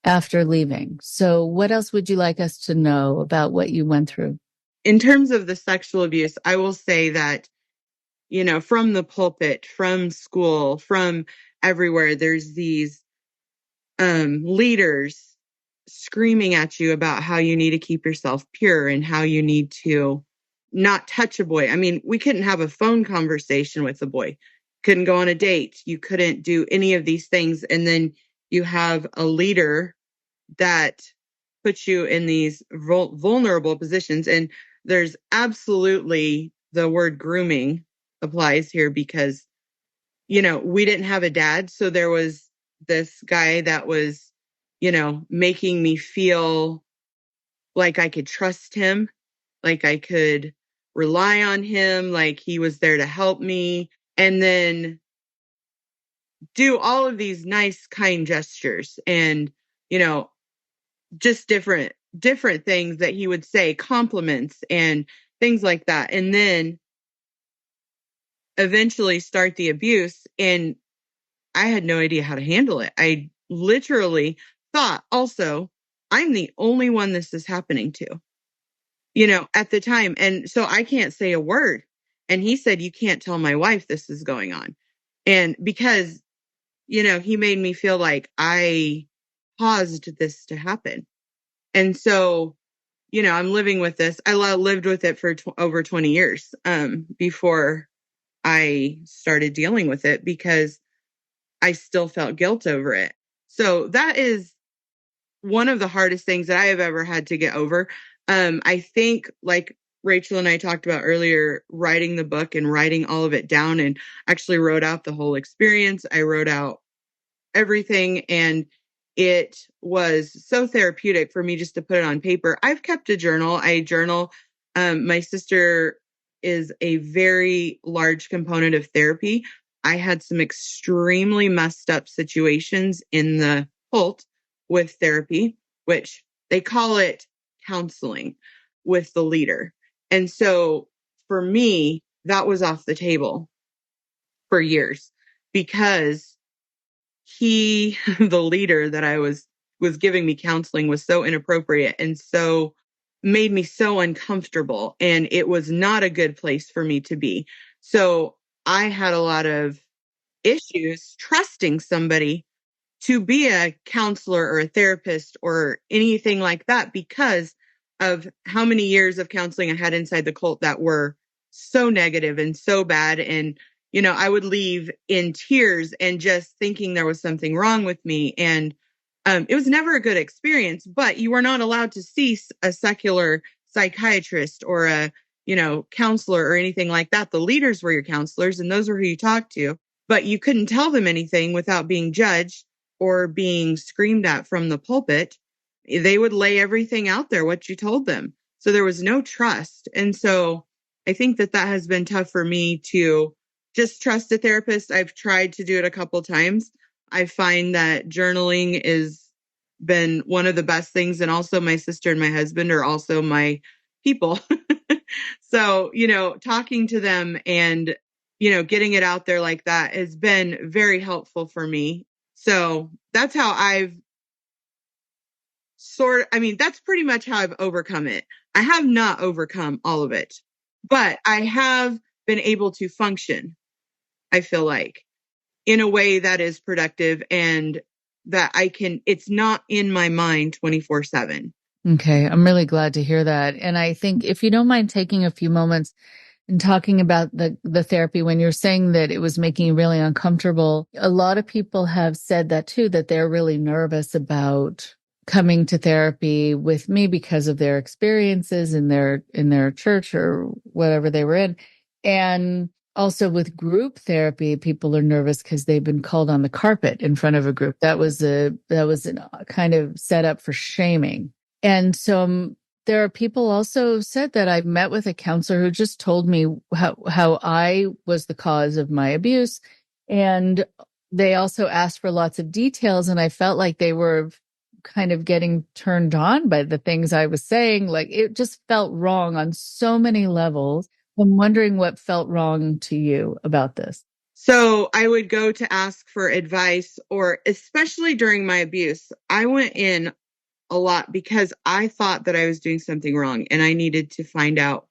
after leaving. So what else would you like us to know about what you went through? In terms of the sexual abuse, I will say that, from the pulpit, from school, from everywhere, there's these leaders screaming at you about how you need to keep yourself pure and how you need to not touch a boy. We couldn't have a phone conversation with a boy, couldn't go on a date. You couldn't do any of these things. And then you have a leader that puts you in these vulnerable positions. And there's absolutely the word grooming applies here because, we didn't have a dad. So there was this guy that was, making me feel like I could trust him, like I could rely on him, like he was there to help me, and then do all of these nice, kind gestures and, just different things that he would say, compliments and things like that. And then eventually start the abuse. And I had no idea how to handle it. I literally thought also, I'm the only one this is happening to, at the time. And so I can't say a word. And he said, you can't tell my wife this is going on. And because, he made me feel like I caused this to happen. And so, I'm living with this. I lived with it for over 20 years before I started dealing with it because I still felt guilt over it. So that is one of the hardest things that I have ever had to get over. I think, like Rachel and I talked about earlier, writing the book and writing all of it down, and actually wrote out the whole experience. I wrote out everything, and it was so therapeutic for me just to put it on paper. I've kept a journal. I journal. My sister is a very large component of therapy. I had some extremely messed up situations in the Holt with therapy, which they call it counseling with the leader. And so for me, that was off the table for years because he, the leader that I was giving me counseling, was so inappropriate and so made me so uncomfortable. And it was not a good place for me to be. So I had a lot of issues trusting somebody to be a counselor or a therapist or anything like that because of how many years of counseling I had inside the cult that were so negative and so bad. And, I would leave in tears and just thinking there was something wrong with me. And it was never a good experience, but you were not allowed to see a secular psychiatrist or a, counselor or anything like that. The leaders were your counselors and those were who you talked to, but you couldn't tell them anything without being judged or being screamed at from the pulpit. They would lay everything out there, what you told them. So there was no trust. And so I think that has been tough for me to just trust a therapist. I've tried to do it a couple times. I find that journaling is been one of the best things. And also my sister and my husband are also my people. So, talking to them and, getting it out there like that has been very helpful for me. So that's how that's pretty much how I've overcome it. I have not overcome all of it, but I have been able to function, I feel like, in a way that is productive and that it's not in my mind 24/7. Okay, I'm really glad to hear that. And I think if you don't mind taking a few moments and talking about the therapy, when you're saying that it was making you really uncomfortable, a lot of people have said that too, that they're really nervous about coming to therapy with me because of their experiences in their church or whatever they were in. And also with group therapy, people are nervous because they've been called on the carpet in front of a group. That was a kind of set up for shaming. And so there are people also said that I've met with a counselor who just told me how I was the cause of my abuse. And they also asked for lots of details. And I felt like they were kind of getting turned on by the things I was saying. Like it just felt wrong on so many levels. I'm wondering what felt wrong to you about this. So I would go to ask for advice, or especially during my abuse, I went in a lot because I thought that I was doing something wrong and I needed to find out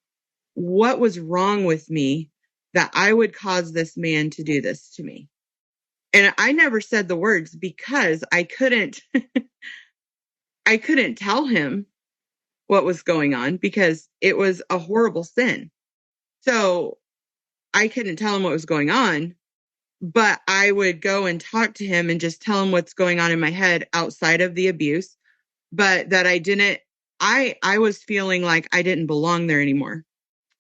what was wrong with me that I would cause this man to do this to me. And I never said the words because I couldn't I couldn't tell him what was going on because it was a horrible sin. So I couldn't tell him what was going on, but I would go and talk to him and just tell him what's going on in my head outside of the abuse, but that I was feeling like I didn't belong there anymore.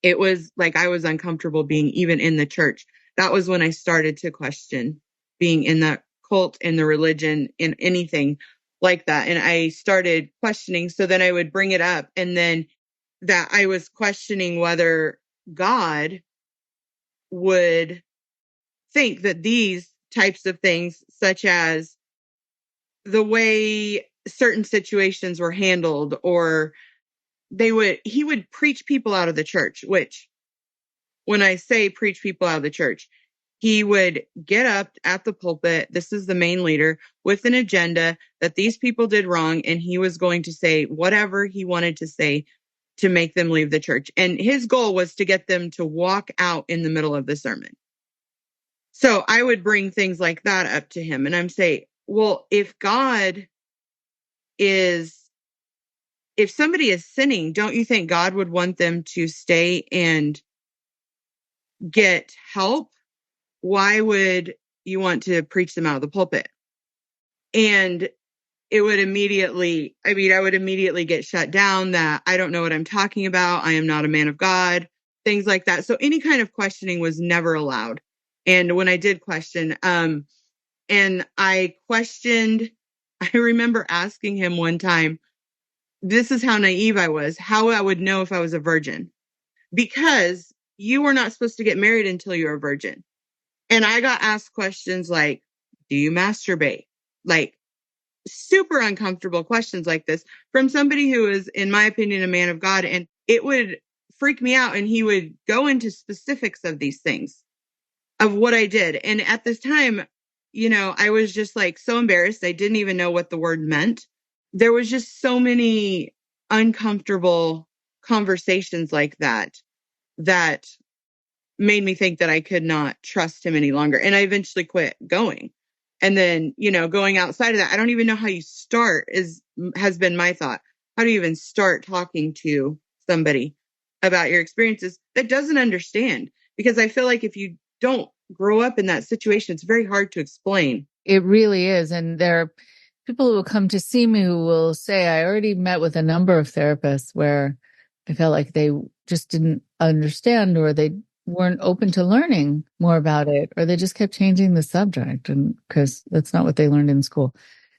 It was like I was uncomfortable being even in the church. That was when I started to question being in the cult, in the religion, in anything like that. And I started questioning. So then I would bring it up. And then that I was questioning whether God would think that these types of things, such as the way certain situations were handled, or he would preach people out of the church, which when I say preach people out of the church, he would get up at the pulpit. This is the main leader with an agenda that these people did wrong. And he was going to say whatever he wanted to say to make them leave the church. And his goal was to get them to walk out in the middle of the sermon. So I would bring things like that up to him. And I'm saying, well, if somebody is sinning, don't you think God would want them to stay and get help? Why would you want to preach them out of the pulpit? And I would immediately get shut down that I don't know what I'm talking about. I am not a man of God, things like that. So any kind of questioning was never allowed. And when I did question, and I remember asking him one time, this is how naive I was, how I would know if I was a virgin, because you were not supposed to get married until you're a virgin. And I got asked questions like, do you masturbate? Like super uncomfortable questions like this from somebody who is, in my opinion, a man of God. And it would freak me out. And he would go into specifics of these things, of what I did. And at this time, I was just like so embarrassed. I didn't even know what the word meant. There was just so many uncomfortable conversations like that made me think that I could not trust him any longer. And I eventually quit going. And then, going outside of that, I don't even know how you start has been my thought. How do you even start talking to somebody about your experiences that doesn't understand? Because I feel like if you don't grow up in that situation, it's very hard to explain. It really is. And there are people who will come to see me who will say, I already met with a number of therapists where I felt like they just didn't understand, or they weren't open to learning more about it, or they just kept changing the subject, and because that's not what they learned in school.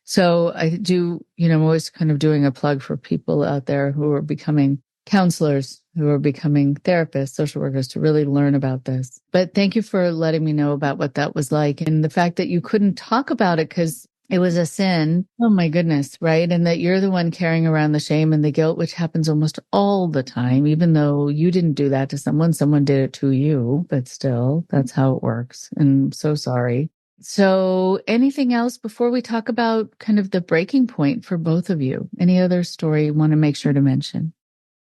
So I do, I'm always kind of doing a plug for people out there who are becoming counselors, who are becoming therapists, social workers, to really learn about this. But thank you for letting me know about what that was like, and the fact that you couldn't talk about it because it was a sin. Oh my goodness, right? And that you're the one carrying around the shame and the guilt, which happens almost all the time, even though you didn't do that to someone did it to you, but still, that's how it works. And I'm so sorry. So, anything else before we talk about kind of the breaking point for both of you? Any other story you want to make sure to mention?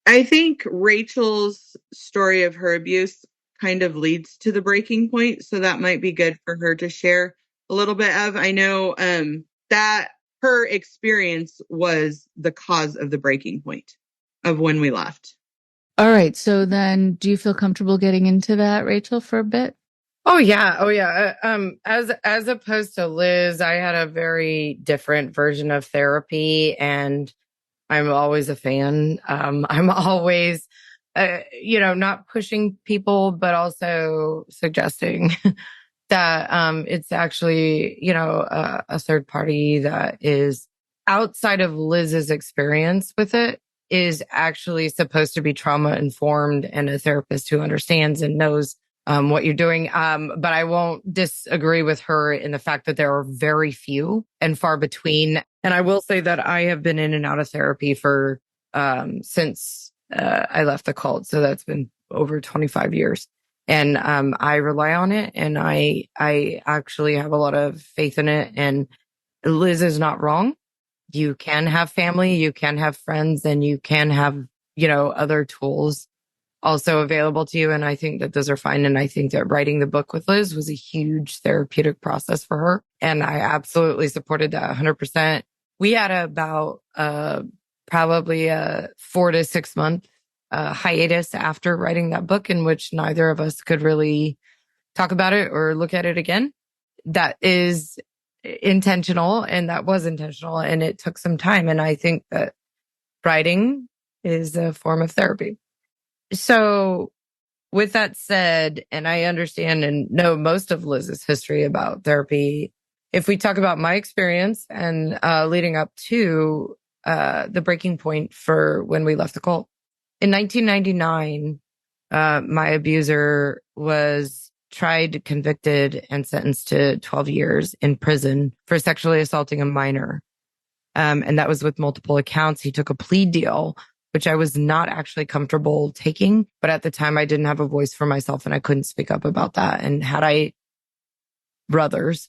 I think Rachel's story of her abuse kind of leads to the breaking point. So that might be good for her to share a little bit of. I know that her experience was the cause of the breaking point of when we left. All right. So then do you feel comfortable getting into that, Rachel, for a bit? Oh yeah. Oh yeah. As opposed to Liz, I had a very different version of therapy, and I'm always a fan. I'm always, not pushing people, but also suggesting that it's actually, a third party that is outside of Liz's experience with it is actually supposed to be trauma informed and a therapist who understands and knows what you're doing. But I won't disagree with her in the fact that there are very few and far between. And I will say that I have been in and out of therapy for since I left the cult. So that's been over 25 years. And I rely on it, and I actually have a lot of faith in it. And Liz is not wrong. You can have family, you can have friends, and you can have, other tools also available to you. And I think that those are fine. And I think that writing the book with Liz was a huge therapeutic process for her. And I absolutely supported that 100%. We had about probably a 4 to 6 month hiatus after writing that book, in which neither of us could really talk about it or look at it again. That is intentional, and that was intentional, and it took some time. And I think that writing is a form of therapy. So with that said, and I understand and know most of Liz's history about therapy, if we talk about my experience and leading up to the breaking point for when we left the cult, in 1999, my abuser was tried, convicted, and sentenced to 12 years in prison for sexually assaulting a minor. And that was with multiple accounts. He took a plea deal, which I was not actually comfortable taking. But at the time, I didn't have a voice for myself, and I couldn't speak up about that. And had I brothers,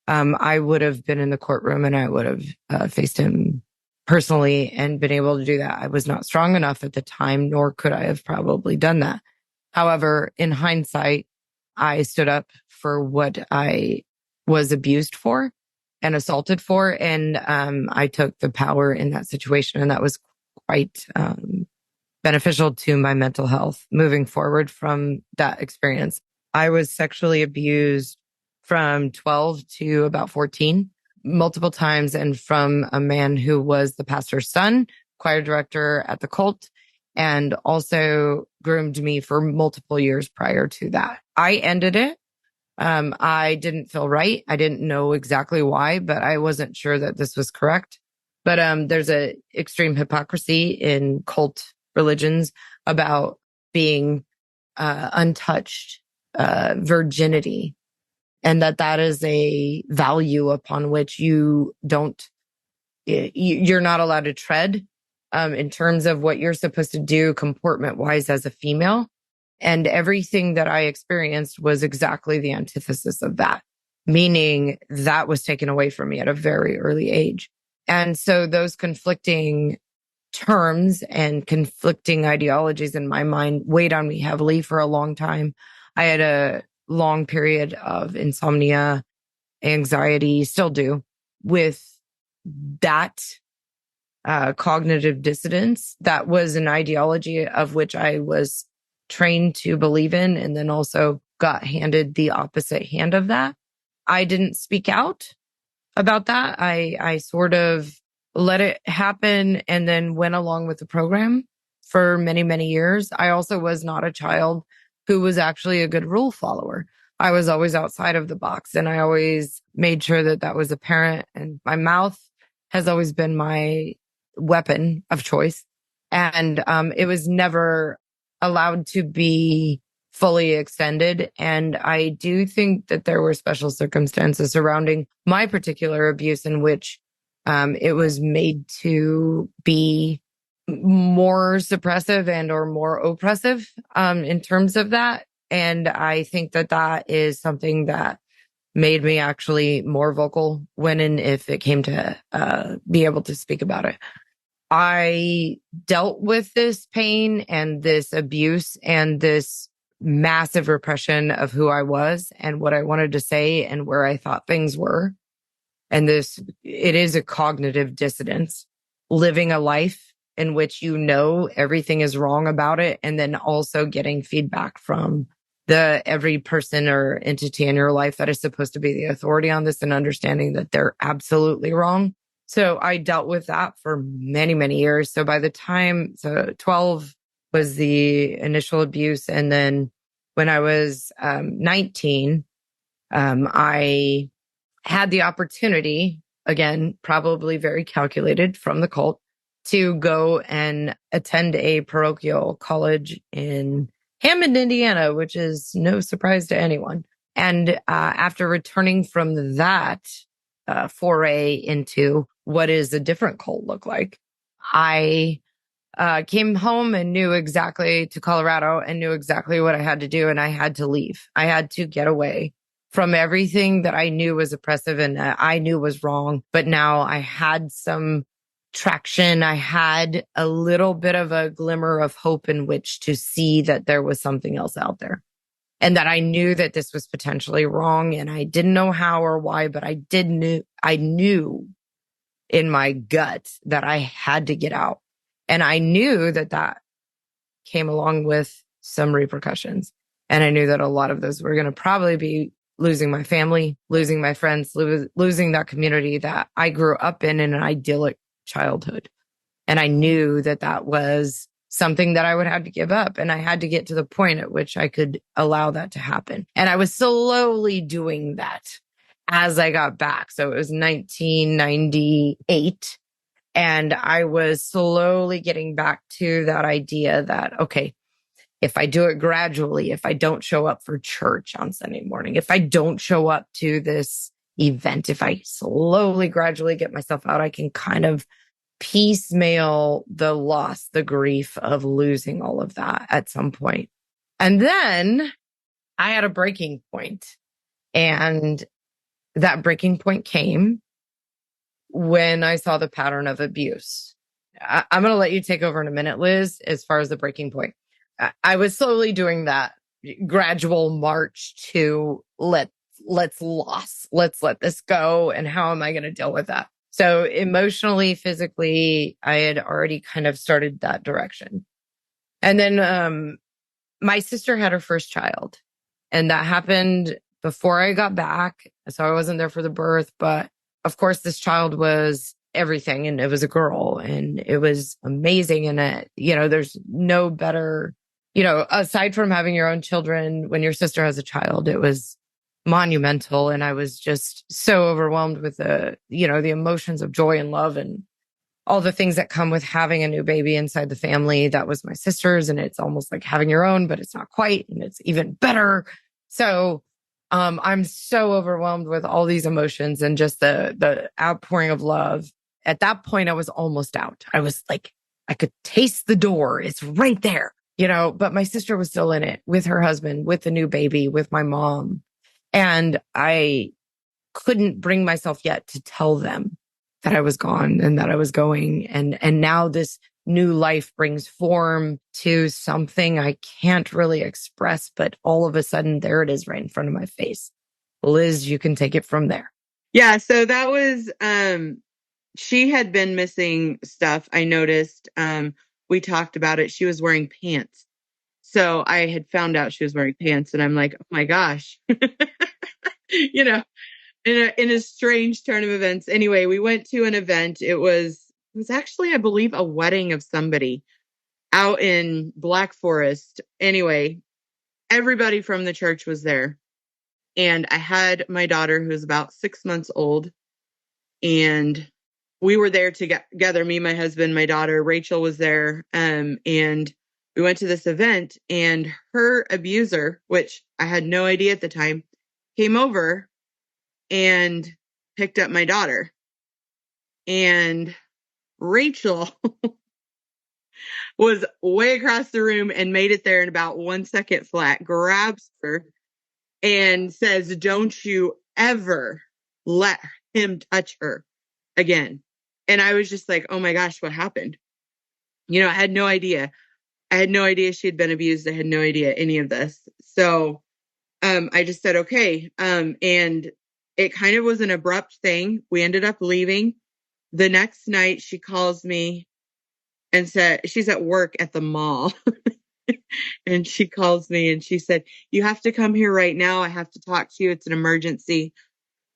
I would have been in the courtroom, and I would have faced him personally and been able to do that. I was not strong enough at the time, nor could I have probably done that. However, in hindsight, I stood up for what I was abused for and assaulted for. And I took the power in that situation. And that was quite beneficial to my mental health moving forward from that experience. I was sexually abused from 12 to about 14, multiple times, and from a man who was the pastor's son, choir director at the cult, and also groomed me for multiple years prior to that. I ended it. I didn't feel right. I didn't know exactly why, but I wasn't sure that this was correct. But there's a extreme hypocrisy in cult religions about being untouched virginity, and that is a value upon which you're not allowed to tread in terms of what you're supposed to do comportment wise as a female. And everything that I experienced was exactly the antithesis of that, meaning that was taken away from me at a very early age. And so those conflicting terms and conflicting ideologies in my mind weighed on me heavily for a long time. I had a long period of insomnia, anxiety, still do, with that cognitive dissonance. That was an ideology of which I was trained to believe in, and then also got handed the opposite hand of that. I didn't speak out about that. I sort of let it happen and then went along with the program for many, many years. I also was not a child who was actually a good rule follower. I was always outside of the box, and I always made sure that that was apparent. And my mouth has always been my weapon of choice. And it was never allowed to be fully extended. And I do think that there were special circumstances surrounding my particular abuse in which it was made to be more suppressive and or more oppressive in terms of that. And I think that that is something that made me actually more vocal when and if it came to be able to speak about it. I dealt with this pain and this abuse and this massive repression of who I was and what I wanted to say and where I thought things were. And it is a cognitive dissonance, living a life in which you know everything is wrong about it, and then also getting feedback from every person or entity in your life that is supposed to be the authority on this and understanding that they're absolutely wrong. So I dealt with that for many, many years. So by the time, 12 was the initial abuse. And then when I was 19, I had the opportunity, again, probably very calculated from the cult, to go and attend a parochial college in Hammond, Indiana, which is no surprise to anyone. And after returning from that foray into what is a different cult look like, I came home and knew exactly to Colorado and knew exactly what I had to do. And I had to leave. I had to get away from everything that I knew was oppressive and I knew was wrong. But now I had some traction. I had a little bit of a glimmer of hope in which to see that there was something else out there and that I knew that this was potentially wrong. And I didn't know how or why, but I knew in my gut that I had to get out. And I knew that that came along with some repercussions. And I knew that a lot of those were going to probably be losing my family, losing my friends, losing that community that I grew up in an idyllic childhood. And I knew that that was something that I would have to give up. And I had to get to the point at which I could allow that to happen. And I was slowly doing that as I got back. So it was 1998. And I was slowly getting back to that idea that, okay, if I do it gradually, if I don't show up for church on Sunday morning, if I don't show up to this event, if I slowly, gradually get myself out, I can kind of piecemeal the loss, the grief of losing all of that at some point. And then I had a breaking point. And that breaking point came when I saw the pattern of abuse. I'm going to let you take over in a minute, Liz, as far as the breaking point. I was slowly doing that gradual march to let's let this go. And how am I going to deal with that? So emotionally, physically, I had already kind of started that direction. And then my sister had her first child, and that happened before I got back. So I wasn't there for the birth, but of course, this child was everything, and it was a girl, and it was amazing. And there's no better, aside from having your own children, when your sister has a child, it was monumental. And I was just so overwhelmed with the emotions of joy and love and all the things that come with having a new baby inside the family. That was my sister's, and it's almost like having your own, but it's not quite, and it's even better. So I'm so overwhelmed with all these emotions and just the outpouring of love. At that point, I was almost out. I was like, I could taste the door. It's right there, but my sister was still in it with her husband, with the new baby, with my mom. And I couldn't bring myself yet to tell them that I was gone and that I was going. And now this new life brings form to something I can't really express, but all of a sudden there it is right in front of my face. Liz, you can take it from there. Yeah. So that was, she had been missing stuff. I noticed, we talked about it. She was wearing pants. So I had found out she was wearing pants, and I'm like, oh my gosh, in a strange turn of events. Anyway, we went to an event. It was actually, I believe, a wedding of somebody out in Black Forest. Anyway, everybody from the church was there. And I had my daughter, who was about 6 months old. And we were there together, me, my husband, my daughter. Rachel was there. And we went to this event, and her abuser, which I had no idea at the time, came over and picked up my daughter. And Rachel was way across the room and made it there in about 1 second flat, grabs her and says, "Don't you ever let him touch her again." And I was just like, oh my gosh, what happened? I had no idea. I had no idea she had been abused. I had no idea any of this. So I just said, okay. And it kind of was an abrupt thing. We ended up leaving. The next night she calls me and said, she's at work at the mall. And she calls me and she said, "You have to come here right now. I have to talk to you. It's an emergency."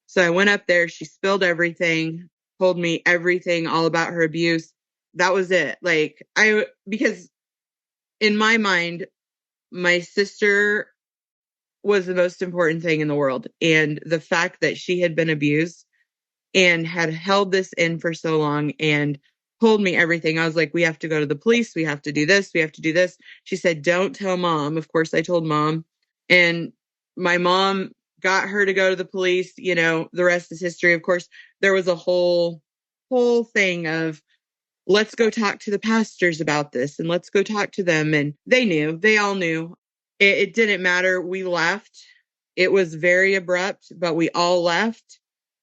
So I went up there. She spilled everything, told me everything all about her abuse. That was it. Because in my mind, my sister was the most important thing in the world. And the fact that she had been abused and had held this in for so long and told me everything. I was like, we have to go to the police. We have to do this. We have to do this. She said, "Don't tell mom." Of course, I told mom. And my mom got her to go to the police. The rest is history. Of course, there was a whole thing of, let's go talk to the pastors about this and let's go talk to them. And they all knew. It didn't matter. We left. It was very abrupt, but we all left.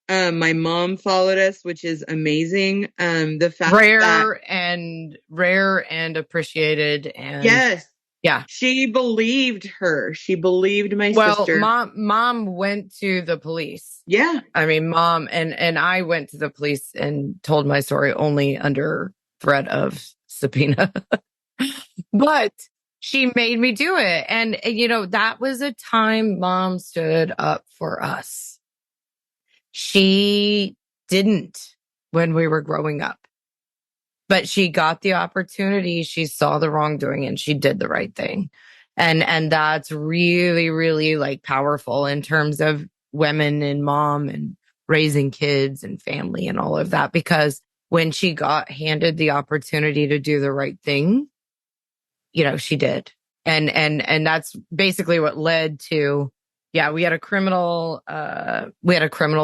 My mom followed us, which is amazing. The fact rare and appreciated. And yes, yeah, she believed her. She believed my sister. Mom went to the police. Yeah. I mean, mom and I went to the police and told my story only under threat of subpoena. But she made me do it. And, that was a time mom stood up for us. She didn't when we were growing up, but she got the opportunity. She saw the wrongdoing and she did the right thing. And that's really, really powerful in terms of women and mom and raising kids and family and all of that, because when she got handed the opportunity to do the right thing, she did. And that's basically what led to, we had a criminal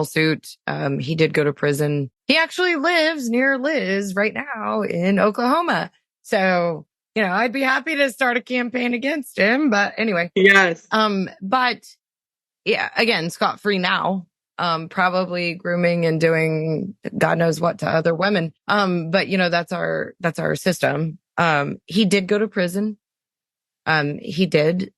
suit. He did go to prison. He actually lives near Liz right now in Oklahoma. So, I'd be happy to start a campaign against him, but anyway. Yes. But yeah, again, scot-free now. Probably grooming and doing God knows what to other women. But that's our system. He did go to prison. He did.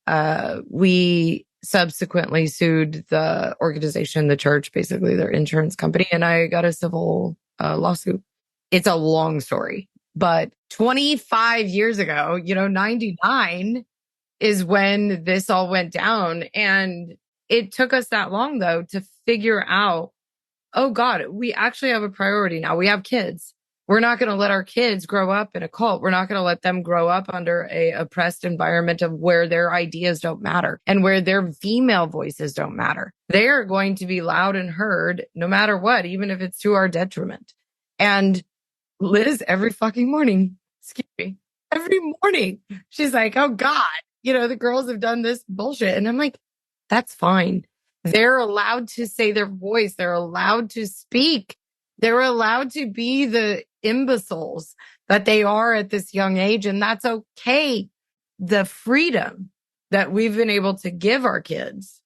We subsequently sued the organization, the church, basically their insurance company, and I got a civil lawsuit. It's a long story, but 25 years ago, 99 is when this all went down. And it took us that long, though, to figure out, oh God, we actually have a priority now. We have kids. We're not going to let our kids grow up in a cult. We're not going to let them grow up under a oppressed environment of where their ideas don't matter and where their female voices don't matter. They are going to be loud and heard no matter what, even if it's to our detriment. And Liz, every fucking morning, every morning, she's like, oh God, the girls have done this bullshit. And I'm like, that's fine. They're allowed to say their voice. They're allowed to speak. They're allowed to be the imbeciles that they are at this young age. And that's okay. The freedom that we've been able to give our kids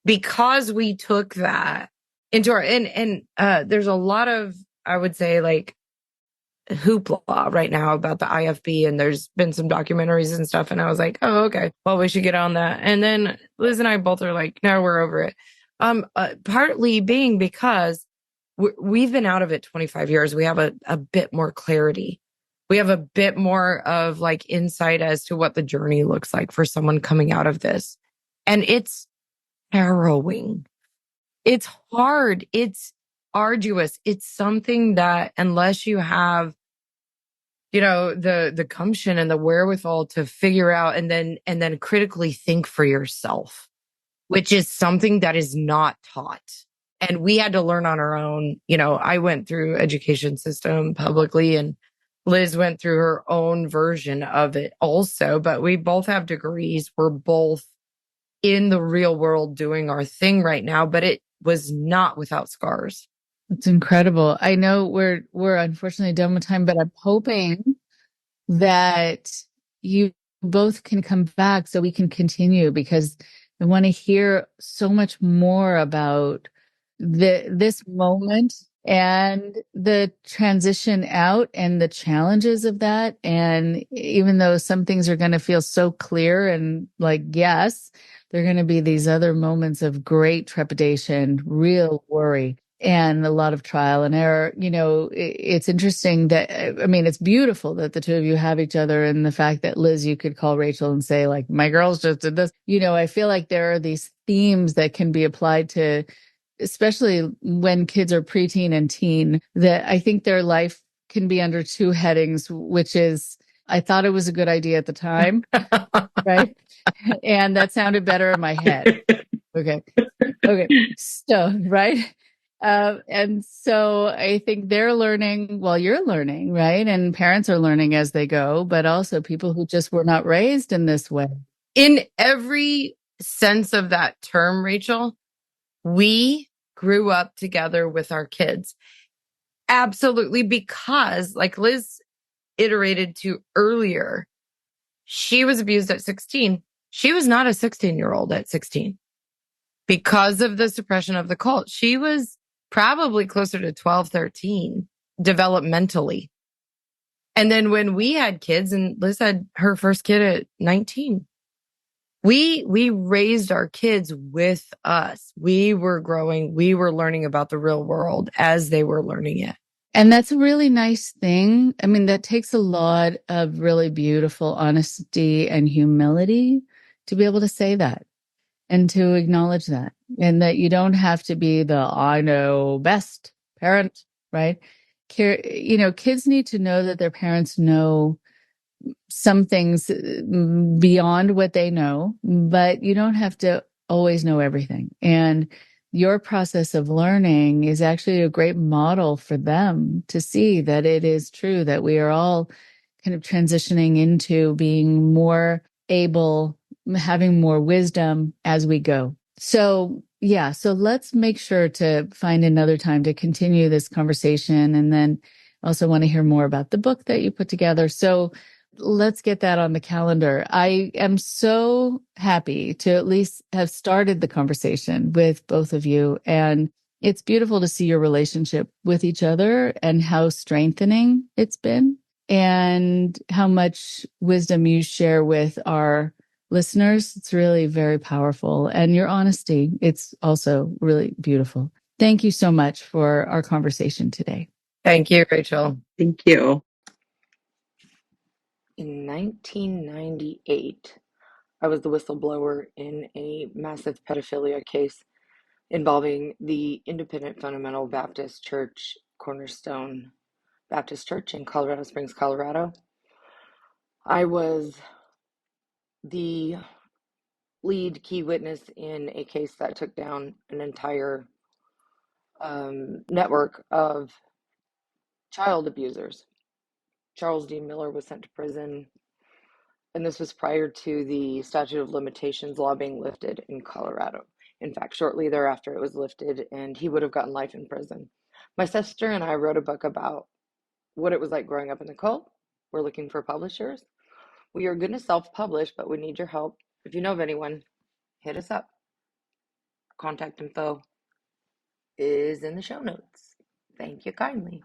because we took that into our, and there's a lot of, I would say, hoopla right now about the IFB, and there's been some documentaries and stuff. And I was like, oh, okay, well, we should get on that. And then Liz and I both are like, no, we're over it. Partly being because we've been out of it 25 years. We have a bit more clarity. We have a bit more of insight as to what the journey looks like for someone coming out of this. And it's harrowing. It's hard. It's arduous. It's something that unless you have, the gumption and the wherewithal to figure out and then critically think for yourself, which is something that is not taught. And we had to learn on our own. I went through education system publicly and Liz went through her own version of it also, but we both have degrees. We're both in the real world doing our thing right now, but it was not without scars. It's incredible. I know we're unfortunately done with time, but I'm hoping that you both can come back so we can continue, because I want to hear so much more about this moment and the transition out and the challenges of that. And even though some things are going to feel so clear and like, yes, there are going to be these other moments of great trepidation, real worry, and a lot of trial and error. You know, it's interesting that, I mean, it's beautiful that the two of you have each other, and the fact that, Liz, you could call Rachel and say, like, my girls just did this. You know, I feel like there are these themes that can be applied to, especially when kids are preteen and teen, that I think their life can be under two headings, which is, I thought it was a good idea at the time, right? And that sounded better in my head. Okay. So, right. And so I think they're learning while you're learning, right? And parents are learning as they go, but also people who just were not raised in this way. In every sense of that term, Rachel, we grew up together with our kids. Absolutely, because like Liz iterated to earlier, she was abused at 16. She was not a 16-year-old at 16 because of the suppression of the cult. She was probably closer to 12, 13 developmentally. And then when we had kids, and Liz had her first kid at 19, we raised our kids with us. We were growing, we were learning about the real world as they were learning it. And that's a really nice thing. I mean, that takes a lot of really beautiful honesty and humility to be able to say that and to acknowledge that, and that you don't have to be the I know best parent, right? You know, kids need to know that their parents know some things beyond what they know, but you don't have to always know everything. And your process of learning is actually a great model for them to see that it is true that we are all kind of transitioning into being more able, having more wisdom as we go. So, yeah, so let's make sure to find another time to continue this conversation. And then also want to hear more about the book that you put together. So let's get that on the calendar. I am so happy to at least have started the conversation with both of you. And it's beautiful to see your relationship with each other and how strengthening it's been, and how much wisdom you share with our listeners. It's really very powerful. And your honesty, it's also really beautiful. Thank you so much for our conversation today. Thank you, Rachel. Thank you. In 1998, I was the whistleblower in a massive pedophilia case involving the Independent Fundamental Baptist Church, Cornerstone Baptist Church in Colorado Springs, Colorado. I was the lead key witness in a case that took down an entire network of child abusers. Charles D. Miller was sent to prison, and this was prior to the statute of limitations law being lifted in Colorado. In fact, shortly thereafter it was lifted, and he would have gotten life in prison. My sister and I wrote a book about what it was like growing up in the cult. We're looking for publishers. We are going to self-publish, but we need your help. If you know of anyone, hit us up. Contact info is in the show notes. Thank you kindly.